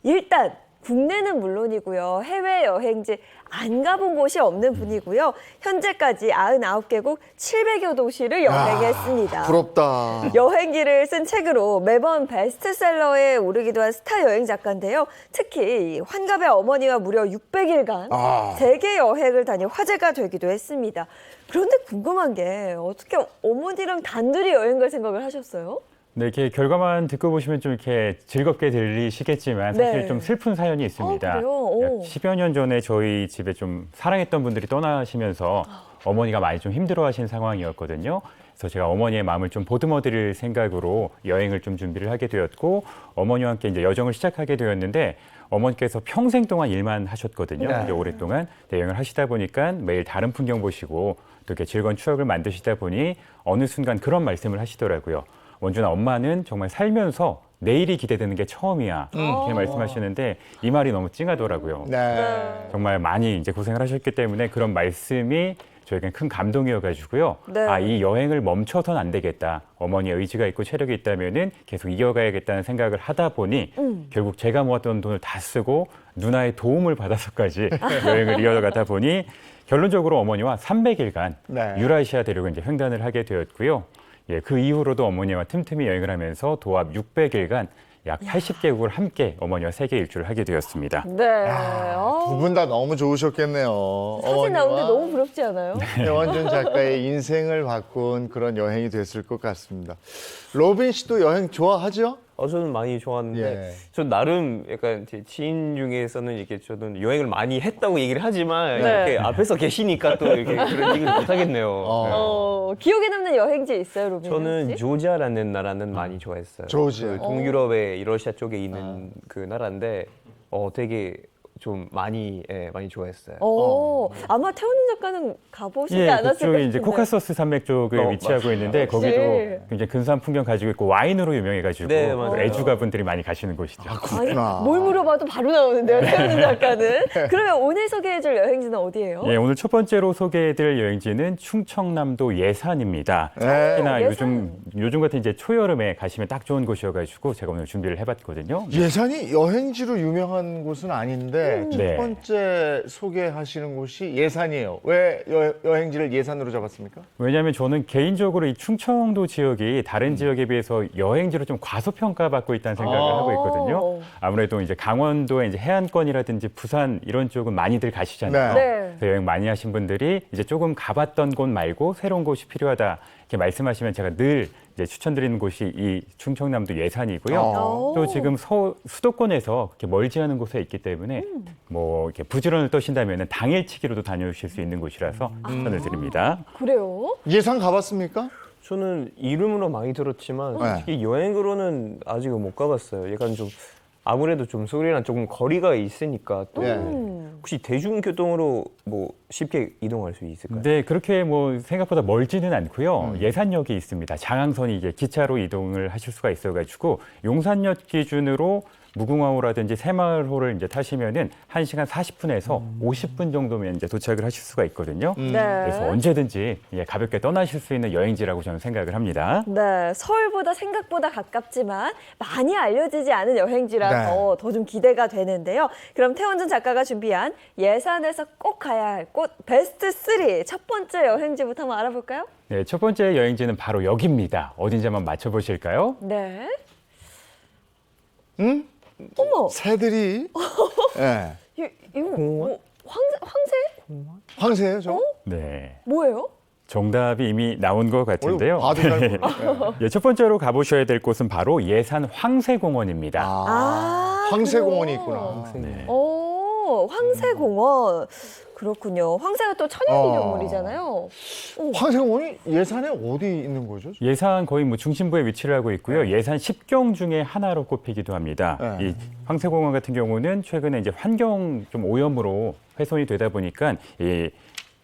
일단 국내는 물론이고요. 해외 여행지 안 가본 곳이 없는 분이고요. 현재까지 99개국 700여 도시를 여행했습니다. 부럽다. 여행기를 쓴 책으로 매번 베스트셀러에 오르기도 한 스타 여행 작가인데요. 특히 환갑의 어머니와 무려 600일간 세계 여행을 다니 화제가 되기도 했습니다. 그런데 궁금한 게 어떻게 어머니랑 단둘이 여행 갈 생각을 하셨어요? 네, 이렇게 결과만 듣고 보시면 좀 이렇게 즐겁게 들리시겠지만 사실 네. 좀 슬픈 사연이 있습니다. 그래요? 오. 약 10여 년 전에 저희 집에 좀 사랑했던 분들이 떠나시면서 어머니가 많이 좀 힘들어하신 상황이었거든요. 그래서 제가 어머니의 마음을 좀 보듬어드릴 생각으로 여행을 좀 준비를 하게 되었고 어머니와 함께 이제 여정을 시작하게 되었는데 어머니께서 평생 동안 일만 하셨거든요. 이제 오랫동안 여행을 하시다 보니까 매일 다른 풍경 보시고 또 이렇게 즐거운 추억을 만드시다 보니 어느 순간 그런 말씀을 하시더라고요. 원준아, 엄마는 정말 살면서 내일이 기대되는 게 처음이야. 이렇게 말씀하시는데 이 말이 너무 찡하더라고요. 네. 정말 많이 이제 고생을 하셨기 때문에 그런 말씀이 저에겐 큰 감동이어가지고요. 네. 아, 이 여행을 멈춰서는 안 되겠다. 어머니의 의지가 있고 체력이 있다면은 계속 이어가야겠다는 생각을 하다 보니 결국 제가 모았던 돈을 다 쓰고 누나의 도움을 받아서까지 여행을 이어가다 보니 결론적으로 어머니와 300일간 네. 유라시아 대륙을 이제 횡단을 하게 되었고요. 예, 그 이후로도 어머니와 틈틈이 여행을 하면서 도합 600일간 약 80개국을 함께 어머니와 세계 일주를 하게 되었습니다. 네. 두 분 다 너무 좋으셨겠네요. 사진 나오는데 너무 부럽지 않아요? 태원준 작가의 인생을 바꾼 그런 여행이 됐을 것 같습니다. 로빈 씨도 여행 좋아하죠? 저는 많이 좋아하는데 예. 저 나름 약간 제 지인 중에서는 이렇게 저는 여행을 많이 했다고 얘기를 하지만 네. 이렇게 앞에서 계시니까 또 이렇게 그런 얘기를 못 하겠네요. 기억에 남는 여행지 있어요, 로빈 저는 씨? 조지아라는 나라는 많이 좋아했어요. 조지아. 그 동유럽의 러시아 쪽에 있는 그 나라인데 되게 좀 많이 좋아했어요. 아마 태훈 작가는 가보시지 예, 않았을까 그쪽에 싶은데. 이제 코카서스 산맥 쪽에 위치하고 있는데 거기도 굉장히 근사한 풍경 가지고 있고 와인으로 유명해가지고 네, 맞아요. 애주가분들이 많이 가시는 곳이죠. 아니, 뭘 물어봐도 바로 나오는데요, 태훈 작가는. 그러면 오늘 소개해줄 여행지는 어디예요? 예, 오늘 첫 번째로 소개해드릴 여행지는 충청남도 예산입니다. 네. 특히나 예산. 요즘 같은 이제 초여름에 가시면 딱 좋은 곳이어가지고 제가 오늘 준비를 해봤거든요. 예산이 여행지로 유명한 곳은 아닌데 첫 네. 번째 소개하시는 곳이 예산이에요. 왜 여행지를 예산으로 잡았습니까? 왜냐하면 저는 개인적으로 이 충청도 지역이 다른 지역에 비해서 여행지로 좀 과소평가받고 있다는 생각을 하고 있거든요. 아무래도 이제 강원도의 이제 해안권이라든지 부산 이런 쪽은 많이들 가시잖아요. 네. 그래서 여행 많이 하신 분들이 이제 조금 가봤던 곳 말고 새로운 곳이 필요하다 이렇게 말씀하시면 제가 늘 이제 추천드리는 곳이 이 충청남도 예산이고요. 또 지금 수도권에서 그렇게 멀지 않은 곳에 있기 때문에 뭐 이렇게 부지런을 떠신다면 당일치기로도 다녀오실 수 있는 곳이라서 추천을 드립니다. 그래요? 예산 가봤습니까? 저는 이름으로 많이 들었지만 솔직히 여행으로는 아직 못 가봤어요. 약간 좀 아무래도 좀 서울이랑 조금 거리가 있으니까 또 네. 혹시 대중교통으로 뭐 쉽게 이동할 수 있을까요? 네, 그렇게 뭐 생각보다 멀지는 않고요. 예산역이 있습니다. 장항선이 이제 기차로 이동을 하실 수가 있어가지고 용산역 기준으로 무궁화호라든지 새마을호를 이제 타시면은 1시간 40분에서 50분 정도면 이제 도착을 하실 수가 있거든요. 네. 그래서 언제든지 가볍게 떠나실 수 있는 여행지라고 저는 생각을 합니다. 네, 서울보다 생각보다 가깝지만 많이 알려지지 않은 여행지라서 네. 더 좀 기대가 되는데요. 그럼 태원준 작가가 준비한 예산에서 꼭 가야 할 곳 베스트 3 첫 번째 여행지부터 한번 알아볼까요? 네, 첫 번째 여행지는 바로 여기입니다. 어딘지 한번 맞춰보실까요? 네. 응? 어머, 새들이 예. 이거 뭐, 황새? 황새예요, 저? 네, 뭐예요? 정답이 이미 나온 것 같은데요. 봐도 잘 모르겠어요. 예, 첫 번째로 가보셔야 될 곳은 바로 예산 황새공원입니다. 황새공원이 있구나. 네. 오, 황새공원. 그렇군요. 황새가 또 천연기념물이잖아요. 황새공원이 예산에 어디 있는 거죠? 예산 거의 뭐 중심부에 위치를 하고 있고요. 예산 10경 중에 하나로 꼽히기도 합니다. 네. 이 황새공원 같은 경우는 최근에 이제 환경 좀 오염으로 훼손이 되다 보니까 이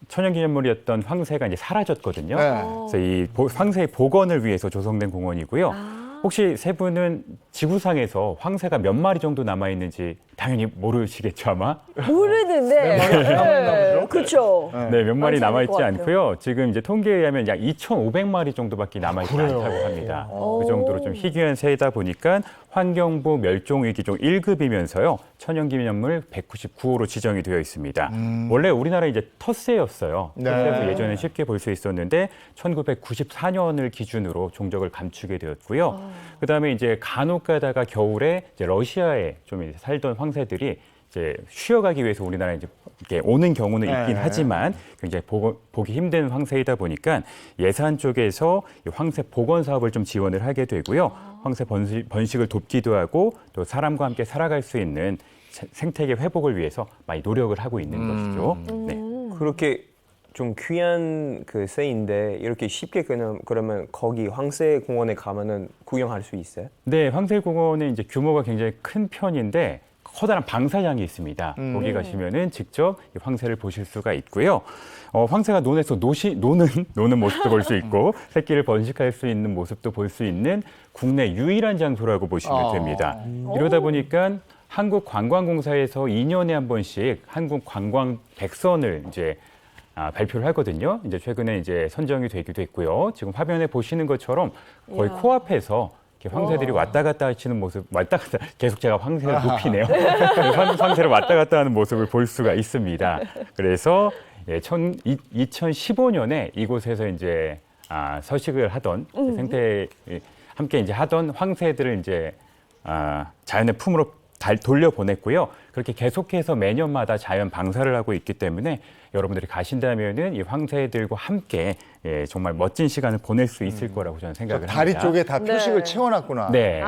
천연기념물이었던 황새가 이제 사라졌거든요. 네. 그래서 이 황새의 복원을 위해서 조성된 공원이고요. 혹시 세 분은 지구상에서 황새가 몇 마리 정도 남아 있는지 당연히 모르시겠죠, 아마? 모르는데. 그렇죠. 네, 몇 마리 많지 않을 남아 것 있지 같아요. 않고요. 지금 이제 통계에 의하면 약 2,500마리 정도밖에 남아 있지 않다고 합니다. 그 정도로 좀 희귀한 새이다 보니까 환경부 멸종위기종 1급이면서요. 천연기념물 199호로 지정이 되어 있습니다. 원래 우리나라 이제 텃새였어요. 네. 텃새도 예전에 쉽게 볼 수 있었는데 1994년을 기준으로 종적을 감추게 되었고요. 그다음에 이제 간혹 가다가 겨울에 이제 러시아에 좀 이제 살던 황새들이 이제 쉬어가기 위해서 우리나라에 이제 이렇게 오는 경우는 있긴 네. 하지만 굉장히 보기 힘든 황새이다 보니까 예산 쪽에서 이 황새 복원 사업을 좀 지원을 하게 되고요. 황새 번식을 돕기도 하고 또 사람과 함께 살아갈 수 있는 생태계 회복을 위해서 많이 노력을 하고 있는 것이죠. 네. 그렇게 좀 귀한 그 새인데 이렇게 쉽게 그러면 거기 황새공원에 가면은 구경할 수 있어요? 네, 황새공원은 이제 규모가 굉장히 큰 편인데 커다란 방사장이 있습니다. 거기 가시면은 직접 이 황새를 보실 수가 있고요. 황새가 논에서 노는 모습도 볼 수 있고 새끼를 번식할 수 있는 모습도 볼 수 있는 국내 유일한 장소라고 보시면 됩니다. 이러다 보니까 한국관광공사에서 2년에 한 번씩 한국 관광 100선을 이제 발표를 하거든요. 이제 최근에 이제 선정이 되기도 했고요. 지금 화면에 보시는 것처럼 거의 코앞에서 이렇게 황새들이 왔다 갔다 하시는 모습, 왔다 갔다 계속 제가 황새를 높이네요. 황새를 왔다 갔다 하는 모습을 볼 수가 있습니다. 그래서 2015년에 이곳에서 이제 서식을 하던 생태 함께 이제 하던 황새들을 이제 자연의 품으로 돌려보냈고요. 그렇게 계속해서 매년마다 자연 방사를 하고 있기 때문에 여러분들이 가신다면은 이 황새들과 함께 정말 멋진 시간을 보낼 수 있을 거라고 저는 생각을 합니다. 다리 쪽에 다 표식을 네. 채워놨구나. 네.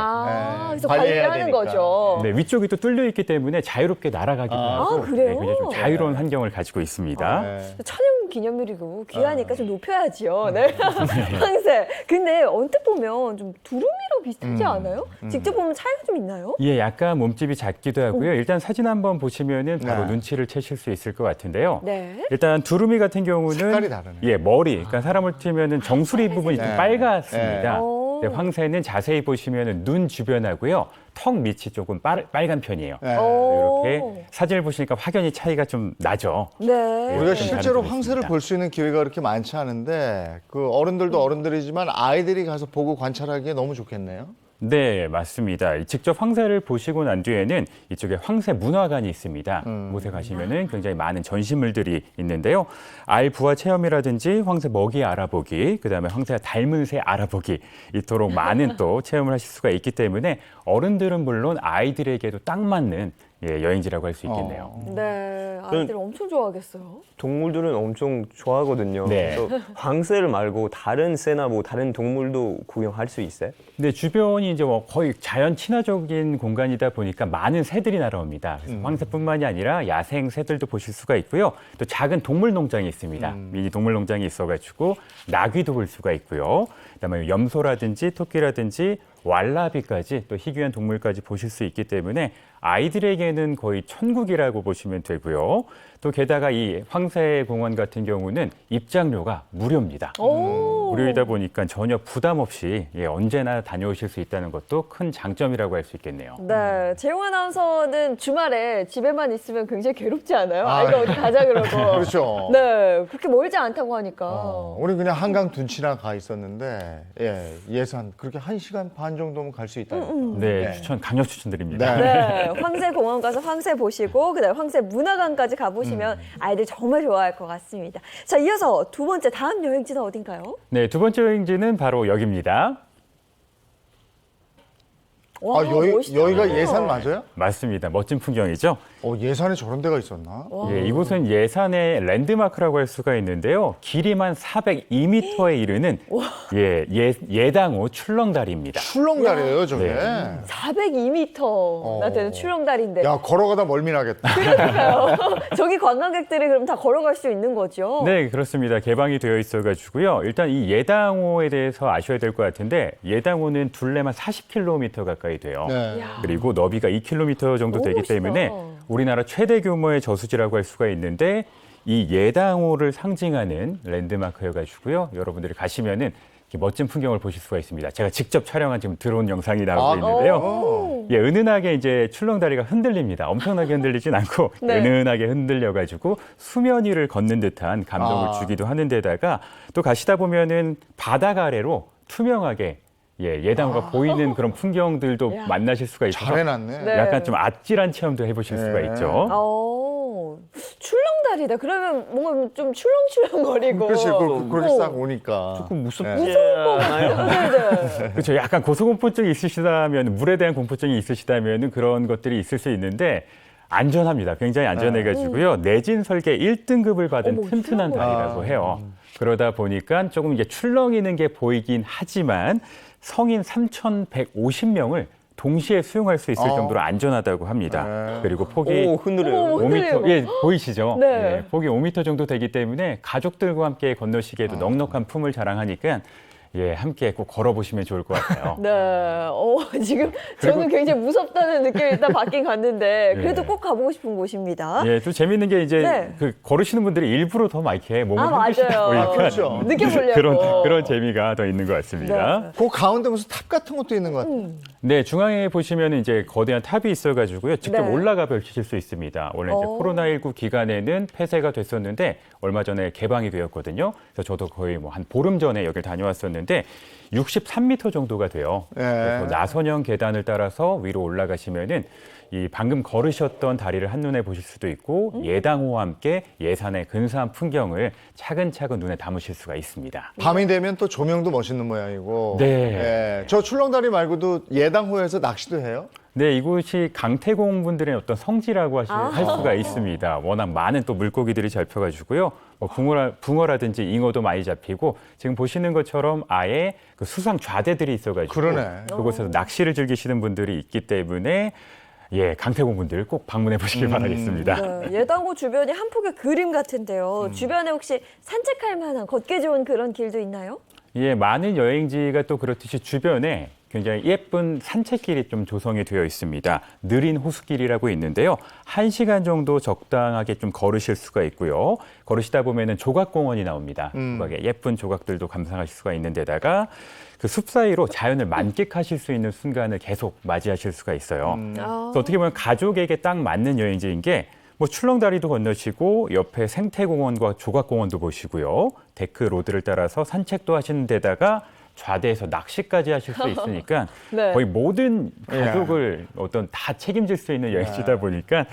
그래서 관리해야 관리하는 되니까. 거죠. 네, 위쪽이 또 뚫려 있기 때문에 자유롭게 날아가기도 하고 그래요? 굉장히 좀 자유로운 환경을 가지고 있습니다. 네. 천연 기념일이고 귀하니까 좀 높여야지요. 네. 황새. 근데 언뜻 보면 좀 두루미랑 비슷하지 않아요? 직접 보면 차이가 좀 있나요? 예, 약간 몸집이 작기도 하고요. 일단 사진 한번 보시면은 바로 네. 눈치를 채실 수 있을 것 같은데요. 네. 일단 두루미 같은 경우는 색깔이 다르네. 예, 머리. 그러니까 사람을 치면은 정수리 부분이 좀 네. 빨갛습니다. 네. 네, 황새는 자세히 보시면은 눈 주변하고요. 턱 밑이 조금 빨간 편이에요. 네. 이렇게 사진을 보시니까 확연히 차이가 좀 나죠. 네. 우리가 좀 실제로 다른 점이 황새를 있습니다. 볼 수 있는 기회가 그렇게 많지 않은데 그 어른들도 어른들이지만 아이들이 가서 보고 관찰하기에 너무 좋겠네요. 네, 맞습니다. 직접 황새를 보시고 난 뒤에는 이쪽에 황새 문화관이 있습니다. 곳에 가시면은 굉장히 많은 전시물들이 있는데요. 알 부화 체험이라든지 황새 먹이 알아보기, 그다음에 황새와 닮은 새 알아보기, 이토록 많은 또 체험을 하실 수가 있기 때문에 어른들은 물론 아이들에게도 딱 맞는 여행지라고 할 수 있겠네요. 네. 아이들 엄청 좋아하겠어요. 동물들은 엄청 좋아하거든요. 네. 그래서 황새를 말고 다른 새나 뭐 다른 동물도 구경할 수 있어요? 근데 주변이 이제 뭐 거의 자연 친화적인 공간이다 보니까 많은 새들이 날아옵니다. 그래서 황새뿐만이 아니라 야생 새들도 보실 수가 있고요. 또 작은 동물 농장이 있습니다. 미니 동물 농장이 있어가지고 나귀도 볼 수가 있고요. 그다음에 염소라든지 토끼라든지 왈라비까지 또 희귀한 동물까지 보실 수 있기 때문에 아이들에게는 거의 천국이라고 보시면 되고요. 또 게다가 이 황새공원 같은 경우는 입장료가 무료입니다. 무료이다 보니까 전혀 부담 없이 언제나 다녀오실 수 있다는 것도 큰 장점이라고 할 수 있겠네요. 네. 재용 아나운서는 주말에 집에만 있으면 굉장히 괴롭지 않아요? 아이가 어디 가자 그러고. 그렇죠. 네. 그렇게 멀지 않다고 하니까. 우리 그냥 한강 둔치나 가 있었는데 예산 그렇게 1시간 반 정도면 갈 수 있다니까. 네, 강력 추천드립니다. 네, 황새공원 가서 황새 보시고 그다음에 황새 문화관까지 가보시면 아이들 정말 좋아할 것 같습니다. 자, 이어서 두 번째 다음 여행지는 어딘가요? 네, 두 번째 여행지는 바로 여기입니다. 와, 멋있다. 여기가 예산 맞아요? 맞습니다. 멋진 풍경이죠. 예산에 저런 데가 있었나? 예, 이곳은 예산의 랜드마크라고 할 수가 있는데요. 길이만 402m에 이르는 예당호 출렁다리입니다. 출렁다리예요, 저게. 네. 402m나 되는 출렁다리인데. 야, 걸어가다 멀미나겠다. 그러니까요. 저기 관광객들이 그럼 다 걸어갈 수 있는 거죠? 네, 그렇습니다. 개방이 되어 있어가지고요. 일단 이 예당호에 대해서 아셔야 될 것 같은데 예당호는 둘레만 40km 가까이 돼요. 네. 그리고 너비가 2km 정도 너무 되기 멋있다. 때문에 우리나라 최대 규모의 저수지라고 할 수가 있는데 이 예당호를 상징하는 랜드마크여가지고요. 여러분들이 가시면은 이렇게 멋진 풍경을 보실 수가 있습니다. 제가 직접 촬영한 지금 드론 영상이 나오고 있는데요. 은은하게 이제 출렁다리가 흔들립니다. 엄청나게 흔들리진 않고 네. 은은하게 흔들려가지고 수면 위를 걷는 듯한 감동을 주기도 하는 데다가 또 가시다 보면은 바닥 아래로 투명하게 예당호가 보이는 그런 풍경들도 만나실 수가 있어서 잘 해놨네. 네. 약간 좀 아찔한 체험도 해보실 수가 있죠. 출렁다리다. 그러면 뭔가 좀 출렁출렁거리고. 그렇지, 그렇게 싹 오니까. 조금 무섭지 네. 않아요? 네네. 그렇죠. 약간 고소공포증이 있으시다면 물에 대한 공포증이 있으시다면 그런 것들이 있을 수 있는데 안전합니다. 굉장히 안전해가지고요. 내진 설계 1등급을 받은 어머, 튼튼한 그런 거야. 다리라고 해요. 그러다 보니까 조금 이제 출렁이는 게 보이긴 하지만 성인 3,150명을 동시에 수용할 수 있을 정도로 안전하다고 합니다. 그리고 폭이 오, 흔들려요. 5m, 보이시죠? 네. 폭이 5m 정도 되기 때문에 가족들과 함께 건너시기에도 넉넉한 품을 자랑하니까 함께 꼭 걸어보시면 좋을 것 같아요. 네. 지금 저는 굉장히 무섭다는 느낌이 일단 받긴 갔는데 그래도 꼭 가보고 싶은 곳입니다. 또 재밌는 게 이제 네. 그 걸으시는 분들이 일부러 더 막 이렇게 몸을 흔드시다 맞아요. 보니까 그렇죠. 느껴보려고. 그런 재미가 더 있는 것 같습니다. 네. 그 가운데 무슨 탑 같은 것도 있는 것 같아요. 네, 중앙에 보시면 이제 거대한 탑이 있어가지고요. 직접 네. 올라가 보실 수 있습니다. 원래 이제 코로나19 기간에는 폐쇄가 됐었는데 얼마 전에 개방이 되었거든요. 그래서 저도 거의 뭐 한 보름 전에 여기를 다녀왔었는데 63m 정도가 돼요. 네. 그래서 나선형 계단을 따라서 위로 올라가시면은 이 방금 걸으셨던 다리를 한눈에 보실 수도 있고 예당호와 함께 예산의 근사한 풍경을 차근차근 눈에 담으실 수가 있습니다. 밤이 되면 또 조명도 멋있는 모양이고. 네. 예. 저 출렁다리 말고도 예당호에서 낚시도 해요? 네, 이곳이 강태공 분들의 어떤 성지라고 할 수가 있습니다. 워낙 많은 또 물고기들이 잡혀가지고요. 뭐 붕어라든지 잉어도 많이 잡히고 지금 보시는 것처럼 아예 그 수상 좌대들이 있어가지고 그러네. 그곳에서 낚시를 즐기시는 분들이 있기 때문에 예, 강태공 분들 꼭 방문해 보시길 바라겠습니다. 네, 예당호 주변이 한 폭의 그림 같은데요. 주변에 혹시 산책할 만한 걷기 좋은 그런 길도 있나요? 예, 많은 여행지가 또 그렇듯이 주변에 굉장히 예쁜 산책길이 좀 조성이 되어 있습니다. 느린 호수길이라고 있는데요. 1시간 정도 적당하게 좀 걸으실 수가 있고요. 걸으시다 보면은 조각공원이 나옵니다. 조각에 예쁜 조각들도 감상하실 수가 있는 데다가 그 숲 사이로 자연을 만끽하실 수 있는 순간을 계속 맞이하실 수가 있어요. 그래서 어떻게 보면 가족에게 딱 맞는 여행지인 게 뭐 출렁다리도 건너시고 옆에 생태공원과 조각공원도 보시고요. 데크 로드를 따라서 산책도 하시는 데다가 좌대에서 낚시까지 하실 수 있으니까 네. 거의 모든 가족을 어떤 다 책임질 수 있는 여행지다 보니까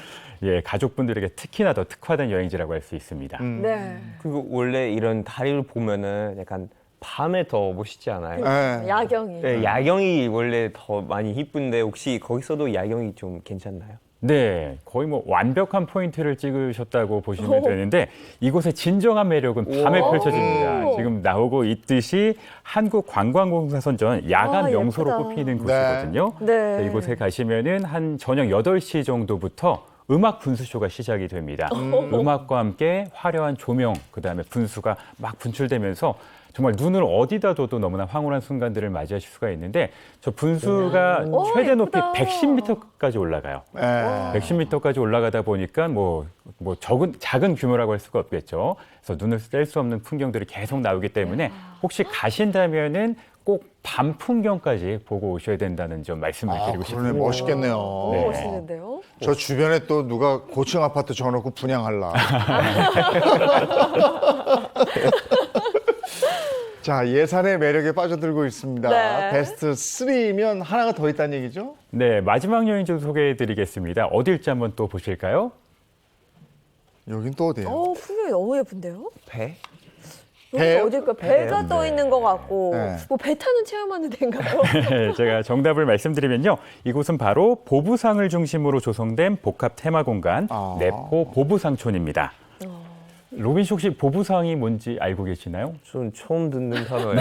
예, 가족분들에게 특히나 더 특화된 여행지라고 할 수 있습니다. 네. 그리고 원래 이런 다리를 보면은 약간 밤에 더 멋있지 않아요? 예. 야경이. 네, 야경이 원래 더 많이 이쁜데 혹시 거기서도 야경이 좀 괜찮나요? 네, 거의 뭐 완벽한 포인트를 찍으셨다고 보시면 되는데 이곳의 진정한 매력은 밤에 펼쳐집니다. 지금 나오고 있듯이 한국관광공사선전 야간 명소로 예쁘다. 꼽히는 곳이거든요. 네. 이곳에 가시면은 한 저녁 8시 정도부터 음악 분수쇼가 시작이 됩니다. 음악과 함께 화려한 조명, 그다음에 분수가 막 분출되면서 정말 눈을 어디다 둬도 너무나 황홀한 순간들을 맞이하실 수가 있는데 저 분수가 최대 높이 예쁘다. 110m까지 올라가요. 예. 110m까지 올라가다 보니까 뭐 작은 규모라고 할 수가 없겠죠. 그래서 눈을 뗄 수 없는 풍경들이 계속 나오기 때문에 혹시 가신다면은 꼭 밤 풍경까지 보고 오셔야 된다는 점 말씀을 드리고 그러네. 싶습니다. 멋있겠네요. 너무 멋있는데요? 저 주변에 또 누가 고층 아파트 져놓고 분양할라. 자, 예산의 매력에 빠져들고 있습니다. 네. 베스트 3면 하나가 더 있다는 얘기죠? 네, 마지막 여행지 소개해드리겠습니다. 어딜지 한번 또 보실까요? 여긴 또 어디예요? 풍경이 너무 예쁜데요? 배? 배요? 어딜까? 배가 떠 있는 것 같고, 네. 뭐 배 타는 체험하는 데인가요? 네, 제가 정답을 말씀드리면요. 이곳은 바로 보부상을 중심으로 조성된 복합 테마 공간 내포 보부상촌입니다. 로빈 씨 혹시 보부상이 뭔지 알고 계시나요? 전 처음 듣는 단어예요.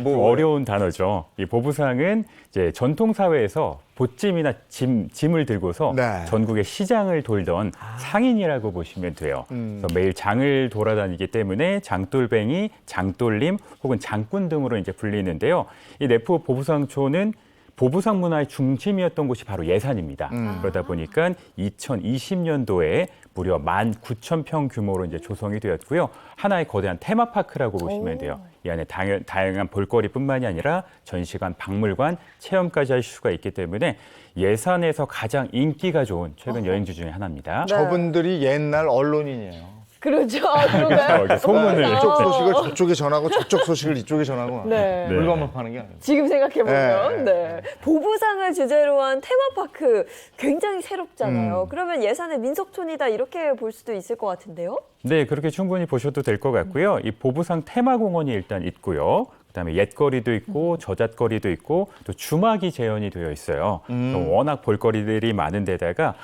좀 어려운 단어죠. 이 보부상은 이제 전통 사회에서 보찜이나 짐을 들고서 네. 전국의 시장을 돌던 상인이라고 보시면 돼요. 그래서 매일 장을 돌아다니기 때문에 장돌뱅이, 장돌림 혹은 장꾼 등으로 이제 불리는데요. 이 내포 보부상촌은 보부상 문화의 중심이었던 곳이 바로 예산입니다. 그러다 보니까 2020년도에 무려 19,000평 규모로 이제 조성이 되었고요. 하나의 거대한 테마파크라고 보시면 돼요. 이 안에 다양한 볼거리뿐만이 아니라 전시관, 박물관, 체험까지 하실 수가 있기 때문에 예산에서 가장 인기가 좋은 최근 여행지 중에 하나입니다. 저분들이 옛날 언론인이에요. 그렇죠. 그런가요? 이렇게 소문을 이쪽 소식을 저쪽에 전하고 저쪽 소식을 이쪽에 전하고 네. 물건만 파는 게 아니에요. 지금 생각해보면, 네. 네. 보부상을 주제로 한 테마파크 굉장히 새롭잖아요. 그러면 예산의 민속촌이다 이렇게 볼 수도 있을 것 같은데요? 네, 그렇게 충분히 보셔도 될 것 같고요. 이 보부상 테마공원이 일단 있고요. 그다음에 옛거리도 있고 저잣거리도 있고 또 주막이 재현이 되어 있어요. 워낙 볼거리들이 많은 데다가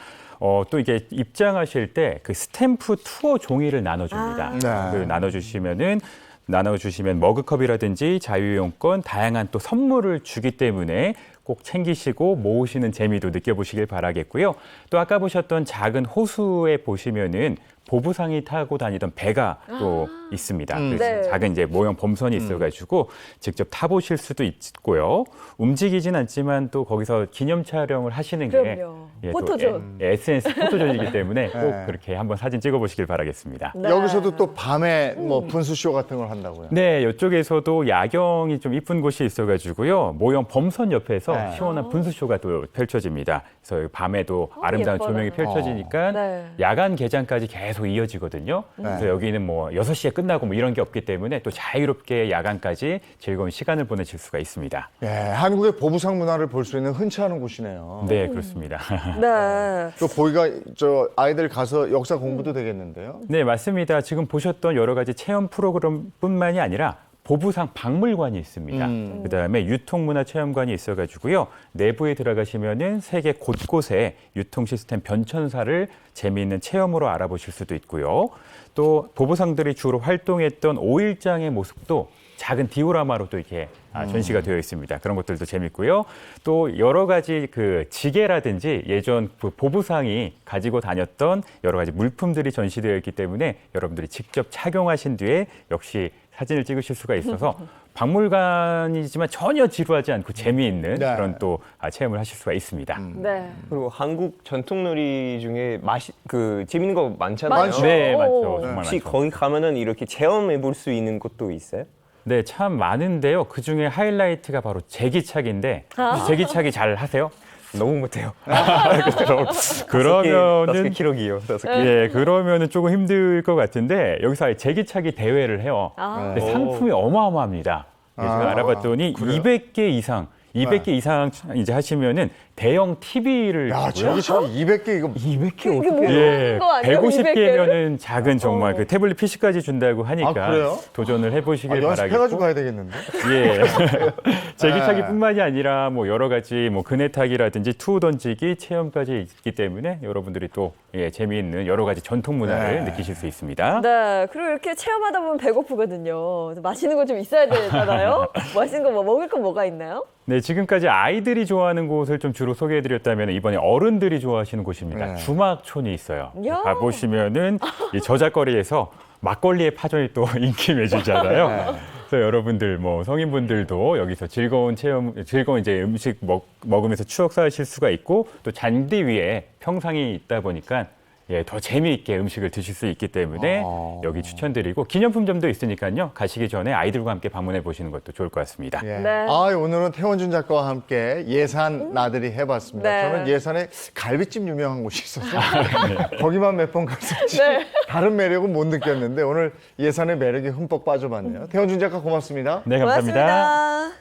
또 이게 입장하실 때 그 스탬프 투어 종이를 나눠줍니다. 네. 그 나눠주시면 머그컵이라든지 자유이용권, 다양한 또 선물을 주기 때문에 꼭 챙기시고 모으시는 재미도 느껴보시길 바라겠고요. 또 아까 보셨던 작은 호수에 보시면은 보부상이 타고 다니던 배가 또 있습니다. 음. 그래서 네. 작은 이제 모형 범선이 있어가지고 직접 타보실 수도 있고요. 움직이진 않지만 또 거기서 기념 촬영을 하시는 게 그럼요. 또 포토존. SNS 포토존이기 때문에 꼭 네. 그렇게 한번 사진 찍어보시길 바라겠습니다. 네. 여기서도 또 밤에 뭐 분수쇼 같은 걸 한다고요. 네, 이쪽에서도 야경이 좀 이쁜 곳이 있어가지고요. 모형 범선 옆에서 네. 시원한 분수쇼가 또 펼쳐집니다. 그래서 밤에도 아름다운 예뻐라. 조명이 펼쳐지니까 네. 야간 개장까지 계속 이어지거든요. 그래서 여기는 뭐 6시에 끝나고 뭐 이런 게 없기 때문에 또 자유롭게 야간까지 즐거운 시간을 보내실 수가 있습니다. 예, 한국의 보부상 문화를 볼 수 있는 흔치 않은 곳이네요. 네, 그렇습니다. 네. 또 거기가 저 아이들 가서 역사 공부도 되겠는데요. 네, 맞습니다. 지금 보셨던 여러 가지 체험 프로그램뿐만이 아니라 보부상 박물관이 있습니다. 그다음에 유통문화체험관이 있어가지고요. 내부에 들어가시면은 세계 곳곳에 유통 시스템 변천사를 재미있는 체험으로 알아보실 수도 있고요. 또 보부상들이 주로 활동했던 5일장의 모습도 작은 디오라마로 또 이렇게 전시가 되어 있습니다. 그런 것들도 재밌고요. 또 여러 가지 그 지게라든지 예전 그 보부상이 가지고 다녔던 여러 가지 물품들이 전시되어 있기 때문에 여러분들이 직접 착용하신 뒤에 역시 사진을 찍으실 수가 있어서 박물관이지만 전혀 지루하지 않고 재미있는 네. 그런 또 체험을 하실 수가 있습니다. 네. 그리고 한국 전통놀이 중에 그 재밌는 거 많잖아요. 많죠. 네, 오. 맞죠. 정말 혹시 많죠. 거기 가면은 이렇게 체험해 볼 수 있는 것도 있어요? 네, 참 많은데요. 그 중에 하이라이트가 바로 제기차기인데 혹시 제기차기 잘 하세요? 너무 못해요. 그러면은 5kg이요. 5개. 예, 그러면은 조금 힘들 것 같은데 여기서 아예 제기차기 대회를 해요. 아. 근데 상품이 어마어마합니다. 그래서 제가 알아봤더니 200개 이상 이제 하시면은 대형 TV를 야, 주고요. 저기 저 200개 이거 200개 이게 뭐 예, 거 아니에요? 150개면은 작은 정말 그 태블릿 PC까지 준다고 하니까 아, 그래요? 도전을 해보시길 연습해가지고 바라겠고. 가야 되겠는데. 예. 제기차기뿐만이 아니라 뭐 여러 가지 뭐 그네타기라든지 투우 던지기 체험까지 있기 때문에 여러분들이 또 재미있는 여러 가지 전통 문화를 네. 느끼실 수 있습니다. 네. 그리고 이렇게 체험하다 보면 배고프거든요. 그래서 맛있는 거 좀 있어야 되잖아요. 맛있는 거 뭐 먹을 거 뭐가 있나요? 네, 지금까지 아이들이 좋아하는 곳을 좀 주로 소개해드렸다면 이번에 어른들이 좋아하시는 곳입니다. 네. 주막촌이 있어요. 야. 가보시면은 이 저작거리에서 막걸리의 파전이 또 인기 매주잖아요. 그래서 여러분들 뭐 성인분들도 여기서 즐거운 이제 음식 먹으면서 추억 쌓으실 수가 있고 또 잔디 위에 평상이 있다 보니까 더 재미있게 음식을 드실 수 있기 때문에 여기 추천드리고 기념품점도 있으니까요. 가시기 전에 아이들과 함께 방문해 보시는 것도 좋을 것 같습니다. 예. 네. 아, 오늘은 태원준 작가와 함께 예산 나들이 해봤습니다. 네. 저는 예산에 갈비찜 유명한 곳이 있어서 거기만 몇 번 갔었지 네. 다른 매력은 못 느꼈는데 오늘 예산의 매력이 흠뻑 빠져봤네요. 태원준 작가 고맙습니다. 네, 감사합니다. 고맙습니다.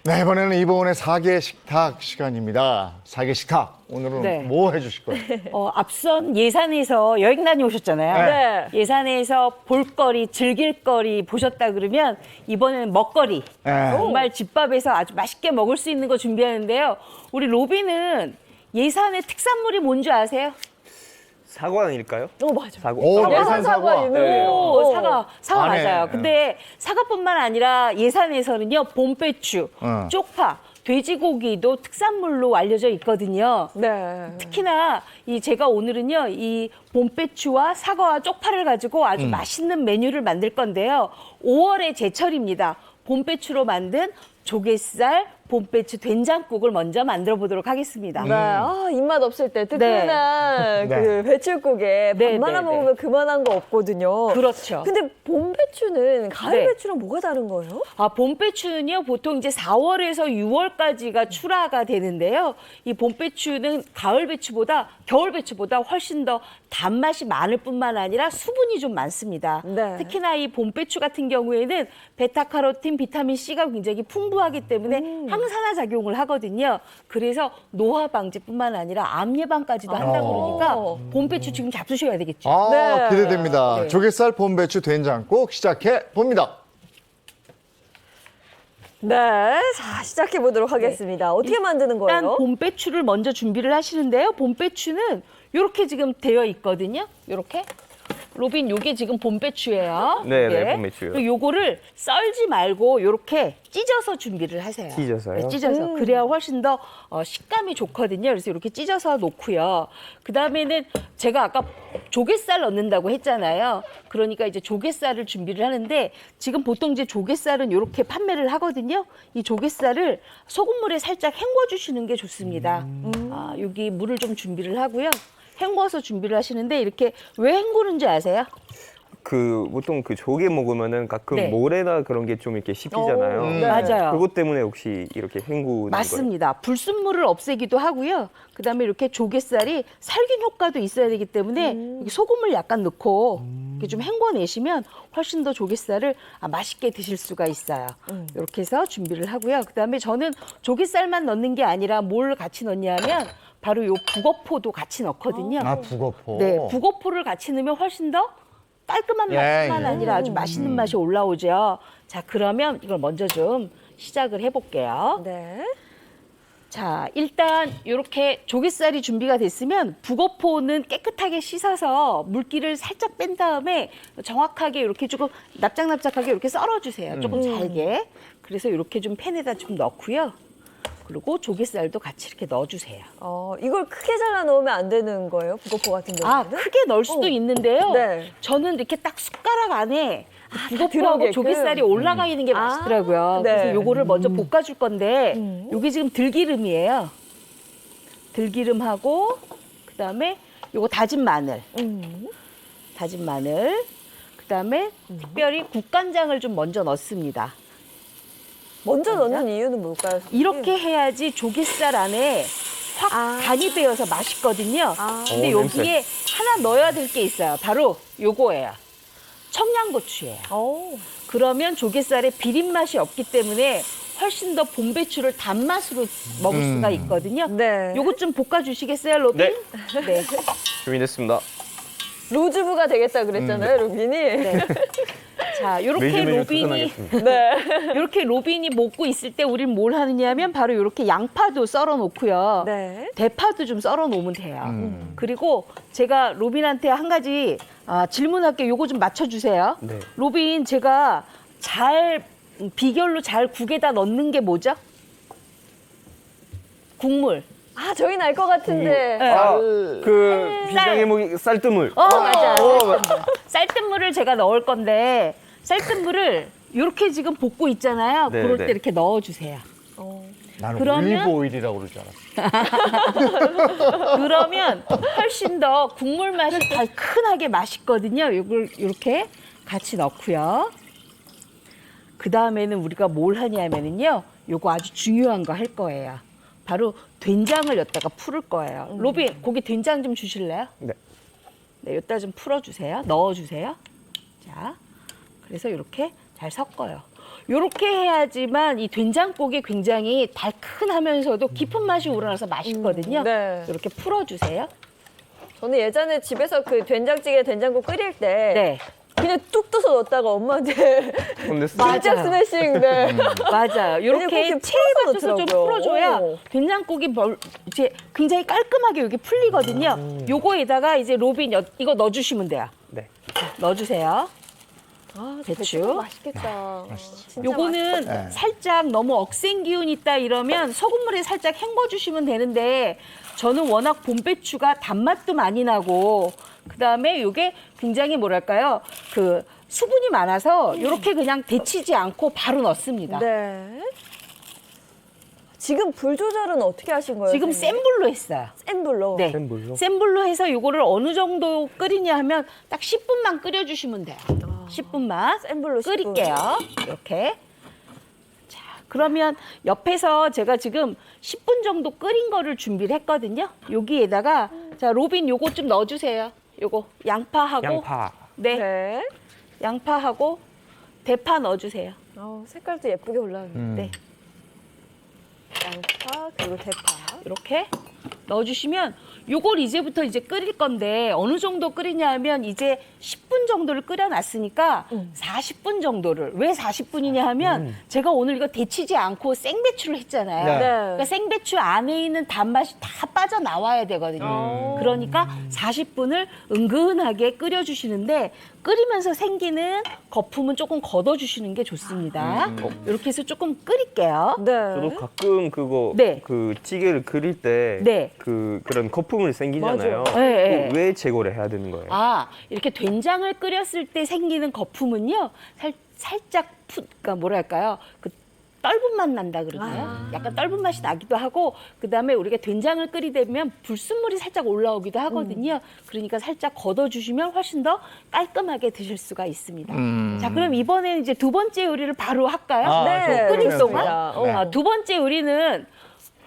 네, 이번에는 이보은의 4개 식탁 시간입니다. 4개 식탁. 오늘은 네. 뭐 해주실 거예요? 앞선 예산에서 여행 다녀오셨잖아요. 네. 예산에서 볼거리, 즐길거리 보셨다 그러면 이번에는 먹거리. 네. 정말 집밥에서 아주 맛있게 먹을 수 있는 거 준비하는데요. 우리 로비는 예산의 특산물이 뭔지 아세요? 사과 아닐까요? 맞아. 사과. 오, 예산 예산 사과 사과. 유명해요. 오, 사과 안에, 맞아요. 근데 사과뿐만 아니라 예산에서는요, 봄배추, 쪽파, 돼지고기도 특산물로 알려져 있거든요. 네. 특히나 제가 오늘은요, 이 봄배추와 사과와 쪽파를 가지고 아주 맛있는 메뉴를 만들 건데요. 5월의 제철입니다. 봄배추로 만든 조갯살, 봄배추 된장국을 먼저 만들어 보도록 하겠습니다. 네. 입맛 없을 때 뜨끈한 네. 그 배추국에 네, 밥만 네, 안 먹으면 그만한 거 없거든요. 그렇죠. 근데 봄 배추는 가을 네. 배추랑 뭐가 다른 거예요? 봄배추는요, 보통 이제 4월에서 6월까지가 출하가 되는데요. 이 봄배추는 가을 배추보다, 겨울 배추보다 훨씬 더 단맛이 많을 뿐만 아니라 수분이 좀 많습니다. 네. 특히나 이 봄배추 같은 경우에는 베타카로틴, 비타민 C가 굉장히 풍부하기 때문에 항산화 작용을 하거든요. 그래서 노화 방지뿐만 아니라 암 예방까지도 한다고 그러니까 봄배추 지금 잡수셔야 되겠죠. 아, 네. 기대됩니다. 네. 조갯살, 봄배추, 된장국 시작해 봅니다. 네, 자 시작해 보도록 하겠습니다. 어떻게 만드는 일단 거예요? 봄배추를 먼저 준비를 하시는데요. 봄배추는 이렇게 지금 되어 있거든요. 이렇게. 로빈, 요게 지금 봄배추예요. 네, 네, 이게. 봄배추요. 그리고 요거를 썰지 말고 이렇게 찢어서 준비를 하세요. 찢어서요? 네, 찢어서. 그래야 훨씬 더 식감이 좋거든요. 그래서 이렇게 찢어서 놓고요. 그다음에는 제가 아까 조갯살 넣는다고 했잖아요. 그러니까 이제 조갯살을 준비를 하는데 지금 보통 이제 조갯살은 이렇게 판매를 하거든요. 이 조갯살을 소금물에 살짝 헹궈 주시는 게 좋습니다. 여기 물을 좀 준비를 하고요. 헹궈서 준비를 하시는데 이렇게 왜 헹구는지 아세요? 그 보통 그 조개 먹으면은 가끔 네. 모래나 그런 게 좀 이렇게 씹히잖아요. 네. 맞아요. 그것 때문에 혹시 이렇게 헹구는 거예요? 맞습니다. 불순물을 없애기도 하고요. 그다음에 이렇게 조갯살이 살균 효과도 있어야 되기 때문에 이렇게 소금을 약간 넣고 이렇게 좀 헹궈내시면 훨씬 더 조갯살을 맛있게 드실 수가 있어요. 이렇게 해서 준비를 하고요. 그다음에 저는 조갯살만 넣는 게 아니라 뭘 같이 넣냐면 바로 요 북어포도 같이 넣거든요. 아, 북어포. 네, 북어포를 같이 넣으면 훨씬 더 깔끔한 맛뿐만 예. 아니라 아주 맛있는 맛이 올라오죠. 자, 그러면 이걸 먼저 좀 시작을 해볼게요. 네. 자, 일단 이렇게 조갯살이 준비가 됐으면 북어포는 깨끗하게 씻어서 물기를 살짝 뺀 다음에 정확하게 이렇게 조금 납작납작하게 이렇게 썰어주세요. 조금 잘게. 그래서 이렇게 좀 팬에다 좀 넣고요. 그리고 조갯살도 같이 이렇게 넣어주세요. 이걸 크게 잘라 넣으면 안 되는 거예요? 북어포 같은 경우는? 크게 넣을 수도 있는데요. 네. 저는 이렇게 딱 숟가락 안에 북어포하고 들어오게끔? 조갯살이 올라가 있는 게 맛있더라고요. 네. 그래서 요거를 먼저 볶아줄 건데 요게 지금 들기름이에요. 들기름하고 그다음에 요거 다진 마늘. 다진 마늘. 그다음에 특별히 국간장을 좀 먼저 넣습니다. 먼저 넣는 이유는 뭘까요? 이렇게 해야지 조갯살 안에 확 간이 배어서 맛있거든요. 근데 여기에 하나 넣어야 될 게 있어요. 바로 요거예요. 청양고추예요. 그러면 조갯살에 비린 맛이 없기 때문에 훨씬 더 봄배추를 단맛으로 먹을 수가 있거든요. 네. 요것 좀 볶아주시겠어요, 로빈? 네. 네. 준비됐습니다. 로즈부가 되겠다 그랬잖아요, 로빈이. 네. 자, 요렇게 매주 로빈이 도전하겠습니다. 네. 이렇게 로빈이 먹고 있을 때 우리는 뭘 하느냐면 바로 이렇게 양파도 썰어 놓고요. 네. 대파도 좀 썰어 놓으면 돼요. 그리고 제가 로빈한테 한 가지 질문할게요. 요거 좀 맞춰주세요. 네. 로빈, 제가 비결로 잘 국에다 넣는 게 뭐죠? 국물. 저희는 알 것 같은데. 네. 그 비장해먹이 쌀뜨물. 맞아. 쌀뜨물을 제가 넣을 건데 쌀뜨물을 이렇게 지금 볶고 있잖아요. 네, 그럴 네. 때 이렇게 넣어주세요. 나는 그러면- 올리브 오일이라고 그럴 줄 알았어. 그러면 훨씬 더 국물 맛이 달큰하게 맛있거든요. 이걸 이렇게 같이 넣고요. 그 다음에는 우리가 뭘 하냐면은요. 요거 아주 중요한 거 할 거예요. 바로 된장을 여기다가 풀을 거예요. 로빈, 거기 된장 좀 주실래요? 네. 네, 여기다 좀 풀어주세요. 넣어주세요. 자, 그래서 이렇게 잘 섞어요. 이렇게 해야지만 이 된장국이 굉장히 달큰하면서도 깊은 맛이 우러나서 맛있거든요. 네. 이렇게 풀어주세요. 저는 예전에 집에서 그 된장찌개, 된장국 끓일 때 네. 그냥 뚝 떠서 넣었다가 엄마한테 혼냈어요. 진짜 맞아요. 스매싱. 네. 맞아요. 이렇게 그렇게 체에 풀어서 맞춰서 좀 넣더라고요. 풀어줘야 오. 된장국이 이제 굉장히 깔끔하게 여기 풀리거든요. 요거에다가 이제 로빈 이거 넣어주시면 돼요. 네. 넣어주세요. 배추 맛있겠다. 진짜 요거는 네. 살짝 너무 억센 기운 있다 이러면 소금물에 살짝 헹궈주시면 되는데 저는 워낙 봄배추가 단맛도 많이 나고 그다음에 요게 굉장히 뭐랄까요 그 수분이 많아서 이렇게 그냥 데치지 않고 바로 넣습니다. 네. 지금 불 조절은 어떻게 하신 거예요? 지금 센 선생님? 불로 했어요. 센 불로. 네. 센 불로? 센 불로 해서 요거를 어느 정도 끓이냐 하면 딱 10분만 끓여주시면 돼요. 10분만 센 불로 10분. 끓일게요. 이렇게. 자, 그러면 옆에서 제가 지금 10분 정도 끓인 거를 준비를 했거든요. 여기에다가 자 로빈 요거 좀 넣어주세요. 요거 양파하고 양파. 네, 네. 양파하고 대파 넣어주세요. 색깔도 예쁘게 올라오네. 네. 양파 그리고 대파. 이렇게 넣어주시면 요걸 이제부터 이제 끓일 건데 어느 정도 끓이냐 하면 이제 10분 정도를 끓여놨으니까 40분 정도를. 왜 40분이냐 하면 제가 오늘 이거 데치지 않고 생배추를 했잖아요. 네. 그러니까 생배추 안에 있는 단맛이 다 빠져나와야 되거든요. 그러니까 40분을 은근하게 끓여주시는데 끓이면서 생기는 거품은 조금 걷어주시는 게 좋습니다. 이렇게 해서 조금 끓일게요. 네. 저도 가끔 그거 네. 그 찌개를 끓일 때 네. 그런 거품을 생기잖아요. 맞아요. 네, 네. 그거 왜 제거를 해야 되는 거예요? 아, 이렇게 된장을 끓였을 때 생기는 거품은요, 살짝 그러니까 뭐랄까요, 그 떫은 맛 난다 그러나요? 약간 떫은 맛이 나기도 하고, 그 다음에 우리가 된장을 끓이려면 불순물이 살짝 올라오기도 하거든요. 그러니까 살짝 걷어주시면 훨씬 더 깔끔하게 드실 수가 있습니다. 자, 그럼 이번에는 이제 두 번째 요리를 바로 할까요? 아, 네, 끓일 그러면 동안. 네. 아, 두 번째 요리는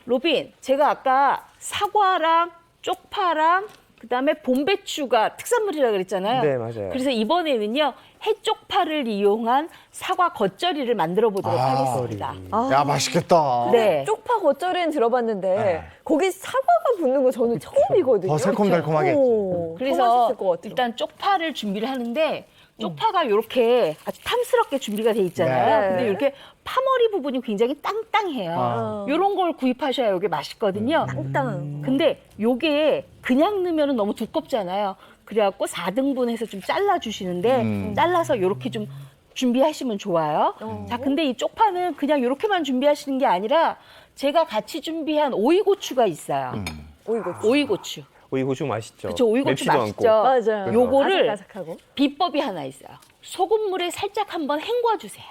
로빈, 제가 아까 사과랑 쪽파랑 그다음에 봄배추가 특산물이라고 그랬잖아요. 네, 맞아요. 그래서 이번에는요, 해쪽파를 이용한 사과 겉절이를 만들어 보도록 하겠습니다. 야, 맛있겠다. 네. 쪽파 겉절이는 들어봤는데 거기 사과가 붙는 거 저는 처음이거든요. 더 새콤달콤하겠지. 오, 더 그래서 맛있을 것 같아요. 일단 쪽파를 준비를 하는데 쪽파가 이렇게 아주 탐스럽게 준비가 돼 있잖아요. 네. 근데 이렇게 파머리 부분이 굉장히 땅땅해요. 이런 걸 구입하셔야 이게 맛있거든요. 땅땅. 근데 요게 그냥 넣으면 너무 두껍잖아요. 그래갖고 4등분해서 좀 잘라주시는데 잘라서 요렇게 좀 준비하시면 좋아요. 자, 근데 이 쪽파는 그냥 요렇게만 준비하시는 게 아니라 제가 같이 준비한 오이고추가 있어요. 오이고추. 오이고추 맛있죠. 그쵸, 오이고추 맵지도 맛있죠. 않고. 맞아요. 요거를 아삭아삭하고. 비법이 하나 있어요. 소금물에 살짝 한번 헹궈주세요.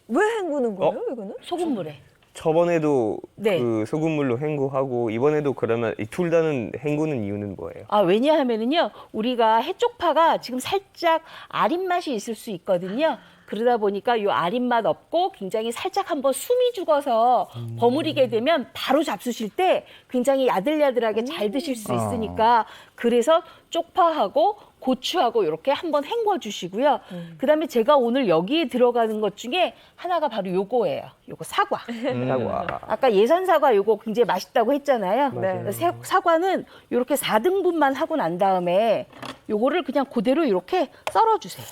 왜 헹구는 거예요, 이거는? 소금물에. 저번에도 네. 그 소금물로 헹구하고 이번에도 그러면 이 둘 다는 헹구는 이유는 뭐예요? 아, 왜냐하면은요, 우리가 해쪽파가 지금 살짝 아린 맛이 있을 수 있거든요. 그러다 보니까 요 아린 맛 없고 굉장히 살짝 한번 숨이 죽어서 버무리게 되면 바로 잡수실 때 굉장히 야들야들하게 잘 드실 수 있으니까 그래서 쪽파하고 고추하고 이렇게 한번 헹궈 주시고요. 그다음에 제가 오늘 여기에 들어가는 것 중에 하나가 바로 요거예요. 요거 사과. 사과. 아까 예산 사과 요거 굉장히 맛있다고 했잖아요. 맞아요. 그래서 사과는 이렇게 4등분만 하고 난 다음에 요거를 그냥 그대로 이렇게 썰어 주세요.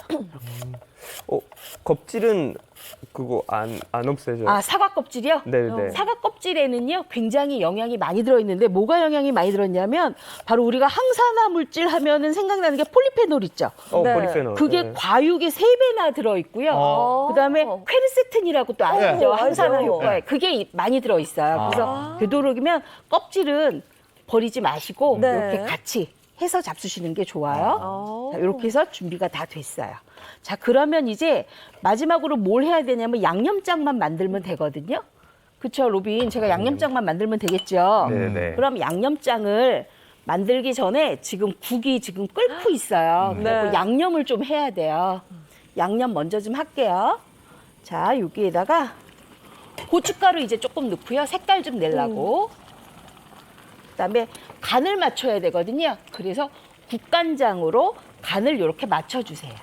껍질은 그거 안 없애져요? 아, 사과 껍질이요? 네네. 사과 껍질에는요, 굉장히 영양이 많이 들어있는데, 뭐가 영양이 많이 들었냐면, 바로 우리가 항산화 물질 하면은 생각나는 게 폴리페놀 있죠? 네. 포리페놀. 그게 네. 과육의 3배나 들어있고요. 그 다음에 퀘르세틴이라고 또 아시죠? 네. 항산화 알죠. 효과에. 그게 많이 들어있어요. 그래서 되도록이면 껍질은 버리지 마시고, 네. 이렇게 같이 해서 잡수시는 게 좋아요. 자, 이렇게 해서 준비가 다 됐어요. 자, 그러면 이제 마지막으로 뭘 해야 되냐면 양념장만 만들면 되거든요. 그쵸, 로빈? 제가 양념장만 만들면 되겠죠? 네네. 그럼 양념장을 만들기 전에 지금 국이 지금 끓고 있어요. 그래서 양념을 좀 해야 돼요. 양념 먼저 좀 할게요. 자, 여기에다가 고춧가루 이제 조금 넣고요. 색깔 좀 내려고. 그다음에 간을 맞춰야 되거든요. 그래서 국간장으로 간을 이렇게 맞춰주세요.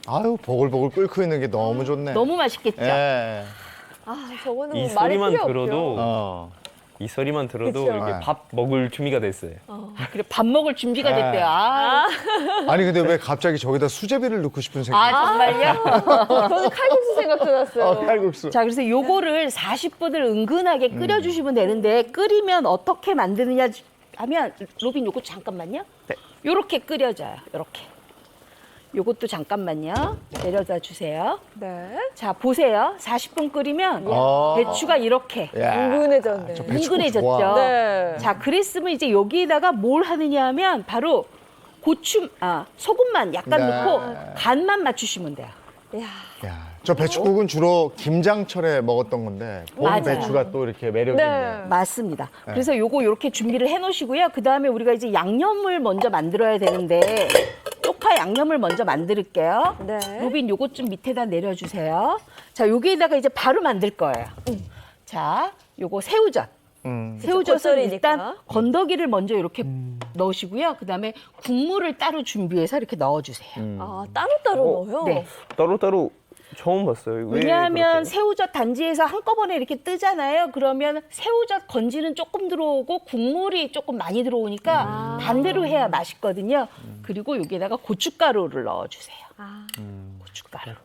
아유, 보글보글 끓고 있는 게 너무 좋네. 너무 맛있겠죠? 예. 아, 저거는 이 뭐 말이 소리만 필요 들어도 어. 이 소리만 들어도 그쵸. 이렇게 네. 밥 먹을 준비가 됐어요. 그래, 밥 먹을 준비가 네. 됐대요. 아, 아니, 근데 왜 갑자기 저기다 수제비를 넣고 싶은 생각이 정말요? 없죠. 저는 칼국수 생각도 났어요. 칼국수. 자, 그래서 요거를 40분을 은근하게 끓여주시면 되는데 끓이면 어떻게 만드느냐 하면 로빈 요거 잠깐만요. 네. 요렇게 끓여져요. 요렇게. 요것도 잠깐만요. 내려다 주세요. 네. 자, 보세요. 40분 끓이면 배추가 이렇게 야, 은근해졌네. 저 배추가 은근해졌죠. 좋아. 네. 자, 그랬으면 이제 여기에다가 뭘 하느냐 하면 바로 소금만 약간 네. 넣고 간만 맞추시면 돼요. 야, 저 배추국은 주로 김장철에 먹었던 건데 봄 맞아요. 배추가 또 이렇게 매력이 네. 있네. 맞습니다. 그래서 요거 이렇게 준비를 해 놓으시고요. 그 다음에 우리가 이제 양념을 먼저 만들어야 되는데 쪽파 양념을 먼저 만들게요. 네. 로빈 요것 좀 밑에다 내려주세요. 자, 여기에다가 이제 바로 만들 거예요. 자, 요거 새우젓. 새우젓을 겉절이니까. 일단 건더기를 먼저 이렇게 넣으시고요. 그 다음에 국물을 따로 준비해서 이렇게 넣어주세요. 아, 따로따로 넣어요? 네. 따로따로 처음 봤어요. 왜 왜냐하면 그렇게? 새우젓 단지에서 한꺼번에 이렇게 뜨잖아요. 그러면 새우젓 건지는 조금 들어오고 국물이 조금 많이 들어오니까 반대로 해야 맛있거든요. 그리고 여기에다가 고춧가루를 넣어주세요. 고춧가루.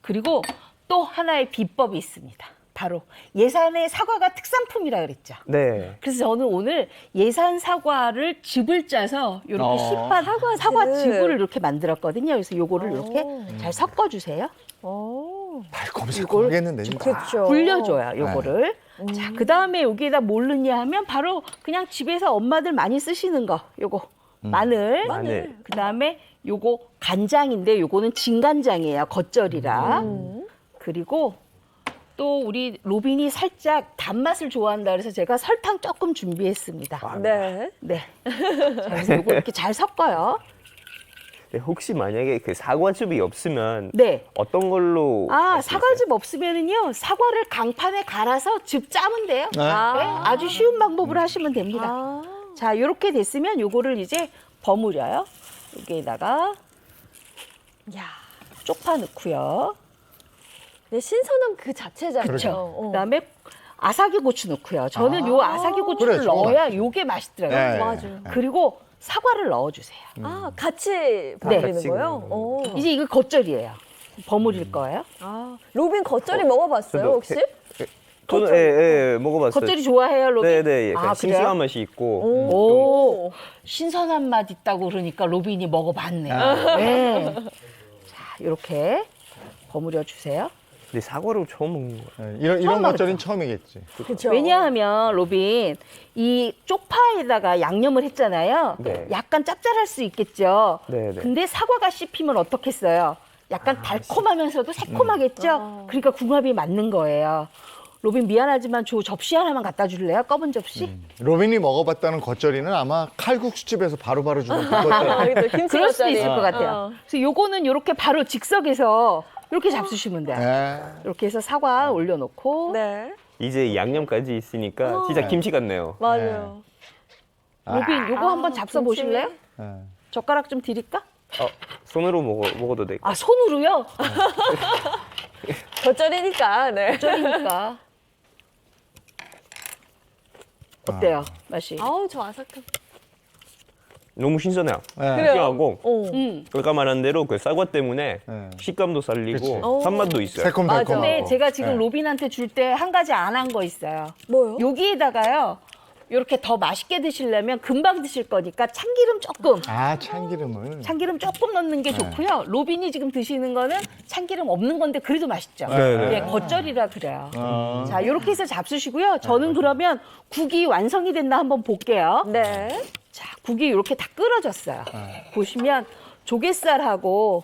그리고 또 하나의 비법이 있습니다. 바로 예산의 사과가 특산품이라 그랬죠. 네. 그래서 저는 오늘 예산 사과를 즙을 짜서 이렇게 시판 사과즙을 이렇게 만들었거든요. 그래서 요거를 이렇게 잘 섞어주세요. 달콤 새콤하겠는데 진짜. 그렇죠. 불려줘요, 요거를. 자, 그 다음에 여기에다 뭘 넣냐 하면 바로 그냥 집에서 엄마들 많이 쓰시는 거, 요거. 마늘. 마늘. 그 다음에 요거 간장인데 요거는 진간장이에요, 겉절이라. 그리고 또 우리 로빈이 살짝 단맛을 좋아한다 그래서 제가 설탕 조금 준비했습니다. 네. 네. 자, 그래서 요거 이렇게 잘 섞어요. 네, 혹시 만약에 그 사과즙이 없으면 네. 어떤 걸로? 아, 사과즙 없으면은요, 사과를 강판에 갈아서 즙 짜면 돼요. 네, 아주 쉬운 방법으로 하시면 됩니다. 자, 요렇게 됐으면 요거를 이제 버무려요. 여기에다가 야, 쪽파 넣고요. 네, 신선함 그 자체잖아요. 그렇죠. 그다음에 아삭이 고추 넣고요. 저는 요 아삭이 고추를 그래, 저거 넣어야 요게 맛있더라고요. 네. 맞아요. 그리고 사과를 넣어주세요. 아, 같이 버무리는 같이 거예요? 오. 이제 이거 겉절이에요. 버무릴 거예요. 아, 로빈 겉절이 먹어봤어요, 저도 혹시? 저는 예, 먹어봤어요. 겉절이 좋아해요, 로빈? 네네. 약간 아, 싱싱한 그래요? 맛이 있고. 오, 신선한 맛 있다고 그러니까 로빈이 먹어봤네요. 네. 자, 이렇게 버무려 주세요. 근데 사과를 처음 먹는 거예요. 네, 이런 겉절이는 처음이겠지. 그렇죠. 왜냐하면 로빈 이 쪽파에다가 양념을 했잖아요. 네. 약간 짭짤할 수 있겠죠. 네, 네. 근데 사과가 씹히면 어떻겠어요? 약간 달콤하면서도 새콤하겠죠. 그러니까 궁합이 맞는 거예요. 로빈 미안하지만 저 접시 하나만 갖다 줄래요? 검은 접시? 로빈이 먹어봤다는 겉절이는 아마 칼국수집에서 바로바로 주는 그 겉절이. 아, 또 김치 그럴 수도 겉절이. 있을 것 같아요. 그래서 요거는 이렇게 바로 즉석에서 이렇게 잡수시면 돼요. 네. 이렇게 해서 사과 올려놓고 네, 이제 양념까지 있으니까 진짜 김치 같네요. 맞아요. 로빈 요거 한번 잡숴 보실래요? 네. 젓가락 좀 드릴까? 손으로 먹어도 될까요? 아, 손으로요? 겉절이니까, 네. 겉절이니까. 어때요, 맛이? 아우, 저 아삭함. 너무 신선해요. 네. 그래요? 신기하고 어. 아까 말한 대로 그 사과 때문에 네. 식감도 살리고 그치. 산맛도 있어요. 새콤달콤하고. 근데 제가 지금 네. 로빈한테 줄 때 한 가지 안 한 거 있어요. 뭐요? 여기에다가요, 이렇게 더 맛있게 드시려면 금방 드실 거니까 참기름 조금. 아, 참기름을. 참기름 조금 넣는 게 좋고요. 로빈이 지금 드시는 거는 참기름 없는 건데 그래도 맛있죠. 네. 예, 겉절이라 그래요. 어. 자, 이렇게 해서 잡수시고요. 저는 그러면 국이 완성이 됐나 한번 볼게요. 네. 자, 국이 이렇게 다 끓어졌어요. 보시면 조갯살하고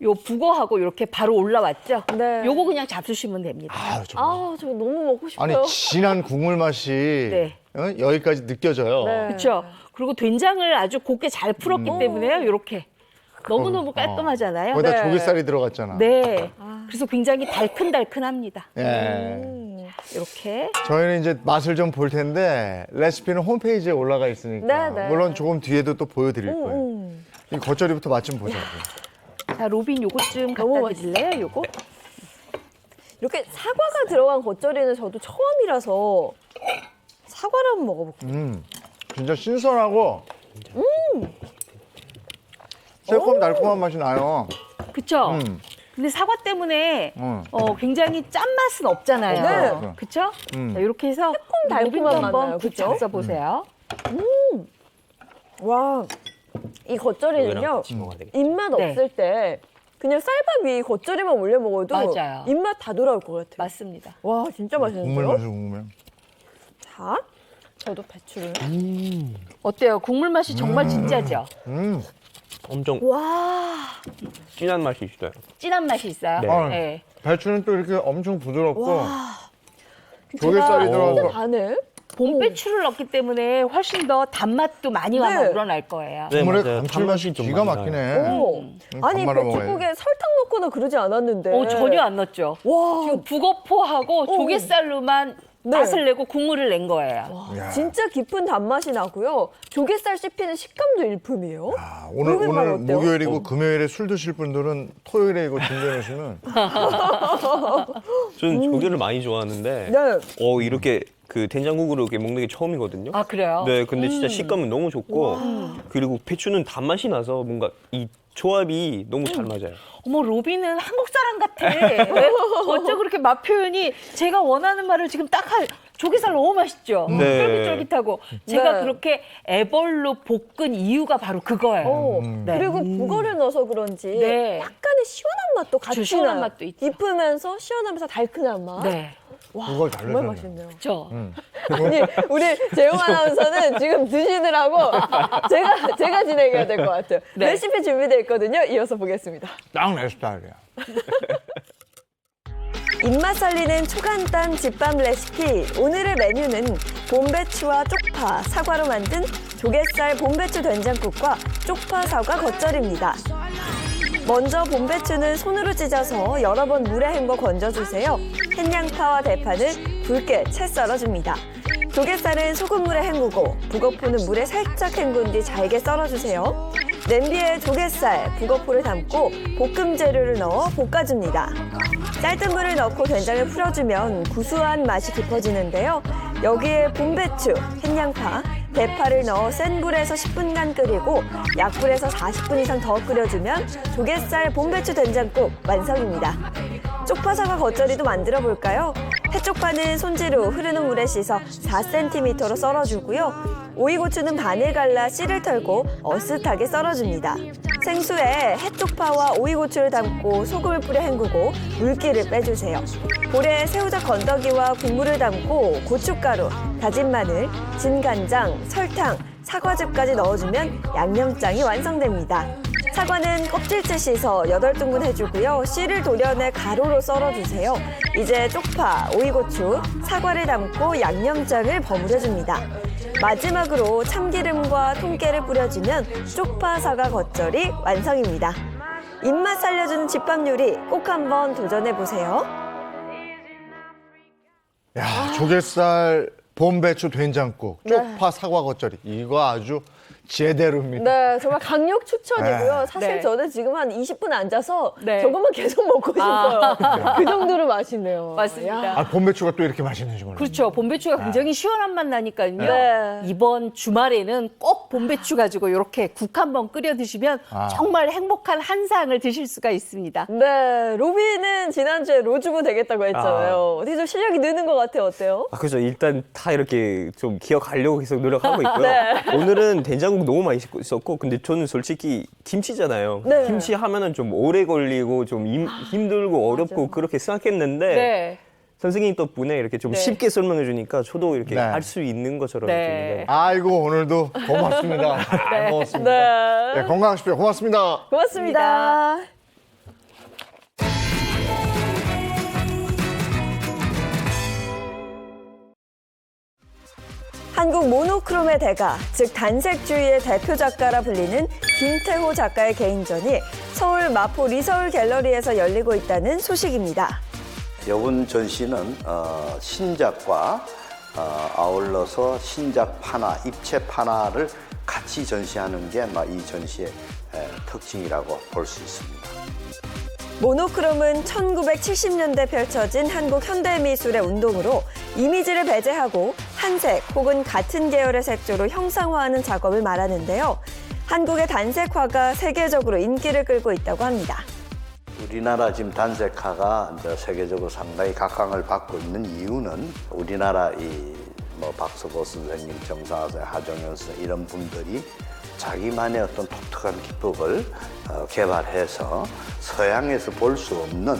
요 북어하고 이렇게 바로 올라왔죠. 네. 요거 그냥 잡수시면 됩니다. 아유, 저. 아, 저 너무 먹고 싶어요. 아니, 진한 국물 맛이 네. 여기까지 느껴져요. 네. 그렇죠. 그리고 된장을 아주 곱게 잘 풀었기 때문에요. 이렇게 너무너무 깔끔하잖아요. 거기다 네. 조개살이 들어갔잖아. 네. 그래서 굉장히 달큰달큰합니다. 예. 이렇게. 저희는 이제 맛을 좀 볼 텐데 레시피는 홈페이지에 올라가 있으니까 네, 네. 물론 조금 뒤에도 또 보여드릴 거예요. 이 겉절이부터 맛 좀 보자고. 자, 로빈 요것 좀 너무 갖다 드릴래요? 요거? 이렇게 사과가 들어간 겉절이는 저도 처음이라서 사과를 한번 먹어볼게요. 진짜 신선하고 새콤달콤한 맛이 나요. 그쵸? 근데 사과 때문에 굉장히 짠맛은 없잖아요. 네. 그쵸? 음. 자, 이렇게 해서 달콤한 로빈도 맛 한번 나요. 국 그쵸? 잡숴보세요. 와, 이 겉절이는요, 먹어야 되겠다. 입맛 네. 없을 때 그냥 쌀밥 위에 겉절이만 올려 먹어도 맞아요. 입맛 다 돌아올 것 같아요. 맞습니다. 와, 진짜 국물 맛있는데요? 맛을 먹으면. 자, 저도 배추를. 어때요? 국물 맛이 정말 진짜죠? 엄청 와, 진한 맛이 있어요. 진한 맛이 있어요. 네. 네. 배추는 또 이렇게 엄청 부드럽고 제가 조개살이 진짜 들어가서 반을. 봄배추를 넣기 때문에 훨씬 더 단맛도 많이 네. 아마 우러날 거예요. 네, 국물의 맞아요. 감칠맛이 단맛이 좀 기가 많이 막히네. 오. 아니, 밥 말아 먹어야지. 배추국에 설탕 넣거나 그러지 않았는데. 전혀 안 넣었죠. 와, 지금 북어포하고 조갯살로만 네. 맛을 내고 국물을 낸 거예요. 야. 진짜 깊은 단맛이 나고요. 조갯살 씹히는 식감도 일품이에요. 아, 오늘 로빈 어때요? 목요일이고 금요일에 술 드실 분들은 토요일에 이거 준비해 놓으시면 저는 조개를 많이 좋아하는데 네. 이렇게 그 된장국으로 이렇게 먹는 게 처음이거든요. 아, 그래요? 네, 근데 진짜 식감은 너무 좋고 그리고 배추는 단맛이 나서 뭔가 이 조합이 너무 잘 맞아요. 어머, 로비는 한국 사람 같아. 왜? 어쩜 그렇게 맛 표현이 제가 원하는 말을 지금 딱 조개살 너무 맛있죠? 네. 쫄깃쫄깃하고. 제가 네. 그렇게 애벌로 볶은 이유가 바로 그거예요. 네. 그리고 그거를 넣어서 그런지 네. 약간의 시원한 맛도 같이 시원한 나요. 맛도 있죠. 깊으면서 시원하면서 달큰한 맛. 네. 와, 그걸 잘 정말 내셨네요. 맛있네요. 저. 아니, 우리 재용 아나운서는 지금 드시느라고 제가 진행해야 될 것 같아요. 네. 레시피 준비되어 있거든요. 이어서 보겠습니다. 딱 내 스타일이야. 입맛 살리는 초간단 집밥 레시피. 오늘의 메뉴는 봄배추와 쪽파, 사과로 만든 조갯살 봄배추 된장국과 쪽파 사과 겉절입니다. 먼저 봄배추는 손으로 찢어서 여러 번 물에 헹궈 건져주세요. 햇양파와 대파는 굵게 채 썰어줍니다. 조갯살은 소금물에 헹구고 북어포는 물에 살짝 헹군 뒤 잘게 썰어주세요. 냄비에 조갯살, 북어포를 담고 볶음 재료를 넣어 볶아줍니다. 쌀뜨 물을 넣고 된장을 풀어주면 구수한 맛이 깊어지는데요. 여기에 봄배추, 햇양파, 대파를 넣어 센 불에서 10분간 끓이고 약불에서 40분 이상 더 끓여주면 조갯살 봄배추 된장국 완성입니다. 쪽파사과 겉절이도 만들어 볼까요? 해쪽파는 손질후 흐르는 물에 씻어 4cm로 썰어주고요. 오이고추는 반을 갈라 씨를 털고 어슷하게 썰어줍니다. 생수에 해쪽파와 오이고추를 담고 소금을 뿌려 헹구고 물기를 빼주세요. 볼에 새우젓 건더기와 국물을 담고 고춧가루, 다진 마늘, 진간장, 설탕, 사과즙까지 넣어주면 양념장이 완성됩니다. 사과는 껍질째 씻어 8등분 해주고요. 씨를 도려내 가로로 썰어주세요. 이제 쪽파, 오이고추, 사과를 담고 양념장을 버무려줍니다. 마지막으로 참기름과 통깨를 뿌려주면 쪽파 사과 겉절이 완성입니다. 입맛 살려주는 집밥 요리 꼭 한번 도전해보세요. 야, 조갯살 봄배추 된장국, 쪽파 사과 겉절이 이거 아주 제대로입니다. 네, 정말 강력 추천이고요. 네. 사실 네. 저는 지금 한 20분 앉아서 네. 저것만 계속 먹고 싶어요. 그 정도로 맛있네요. 맞습니다. 야. 아, 봄배추가 또 이렇게 맛있는지 몰랐네. 그렇죠. 봄배추가 굉장히 시원한 맛 나니까요. 네. 이번 주말에는 꼭 봄배추 가지고 이렇게 국 한번 끓여 드시면 정말 행복한 한상을 드실 수가 있습니다. 네, 로비는 지난주에 로주부 되겠다고 했잖아요. 어떻게 좀 실력이 느는 것 같아요. 어때요? 그죠. 일단 다 이렇게 좀 기억하려고 계속 노력하고 있고요. 네. 오늘은 된장국 너무 맛있었고, 근데 저는 솔직히 김치잖아요. 네. 김치 하면은 좀 오래 걸리고 좀 힘들고 어렵고 그렇게 생각했는데 네. 선생님 덕분에 이렇게 좀 네. 쉽게 설명해 주니까 저도 이렇게 네. 할 수 있는 것처럼 네. 아이고, 오늘도 고맙습니다. 잘 먹었습니다. 네. 네, 건강하십시오. 고맙습니다. 고맙습니다. 한국 모노크롬의 대가, 즉 단색주의의 대표 작가라 불리는 김태호 작가의 개인전이 서울 마포 리서울 갤러리에서 열리고 있다는 소식입니다. 이번 전시는 신작과 아울러서 신작 판화, 입체 판화를 같이 전시하는 게 이 전시의 특징이라고 볼 수 있습니다. 모노크롬은 1970년대 펼쳐진 한국 현대미술의 운동으로 이미지를 배제하고 한색 혹은 같은 계열의 색조로 형상화하는 작업을 말하는데요. 한국의 단색화가 세계적으로 인기를 끌고 있다고 합니다. 우리나라 지금 단색화가 이제 세계적으로 상당히 각광을 받고 있는 이유는 우리나라 박석호 선생님, 정상화 선생님, 하정현 선생님 이런 분들이 자기만의 어떤 독특한 기법을 개발해서 서양에서 볼 수 없는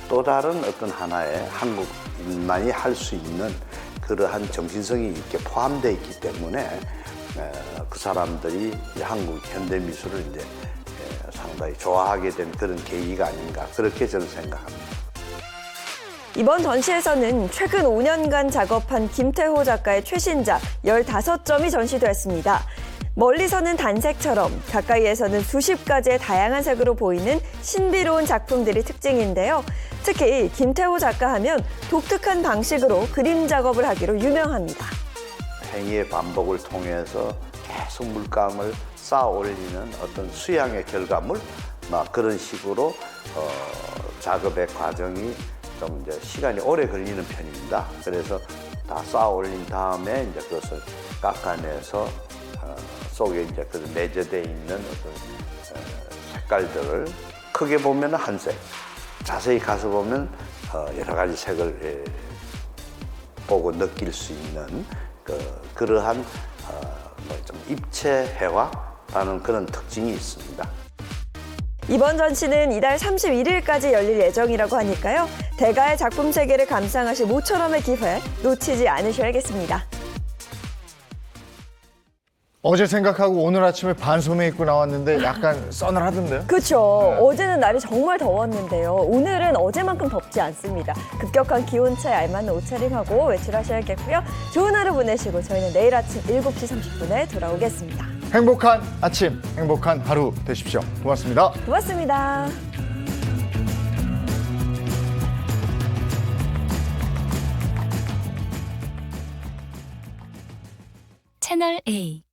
또 다른 어떤 하나의 한국인만이 할 수 있는 그러한 정신성이 이렇게 포함되어 있기 때문에 그 사람들이 한국 현대미술을 이제 상당히 좋아하게 된 그런 계기가 아닌가 그렇게 저는 생각합니다. 이번 전시에서는 최근 5년간 작업한 김태호 작가의 최신작 15점이 전시됐습니다. 멀리서는 단색처럼 가까이에서는 수십 가지의 다양한 색으로 보이는 신비로운 작품들이 특징인데요. 특히 김태호 작가 하면 독특한 방식으로 그림 작업을 하기로 유명합니다. 행위의 반복을 통해서 계속 물감을 쌓아 올리는 어떤 수양의 결과물, 막 그런 식으로 작업의 과정이 좀 이제 시간이 오래 걸리는 편입니다. 그래서 다 쌓아 올린 다음에 이제 그것을 깎아내서 속에 이제 그 내재되어 있는 어떤 색깔들을 크게 보면 한 색, 자세히 가서 보면 여러 가지 색을 보고 느낄 수 있는 그러한 좀 입체해화라는 그런 특징이 있습니다. 이번 전시는 이달 31일까지 열릴 예정이라고 하니까요. 대가의 작품 세계를 감상하실 모처럼의 기회 놓치지 않으셔야겠습니다. 어제 생각하고 오늘 아침에 반소매 입고 나왔는데 약간 서늘하던데요? 그렇죠. 어제는 날이 정말 더웠는데요. 오늘은 어제만큼 덥지 않습니다. 급격한 기온차에 알맞는 옷차림하고 외출하셔야겠고요. 좋은 하루 보내시고 저희는 내일 아침 7시 30분에 돌아오겠습니다. 행복한 아침, 행복한 하루 되십시오. 고맙습니다. 고맙습니다. 채널 A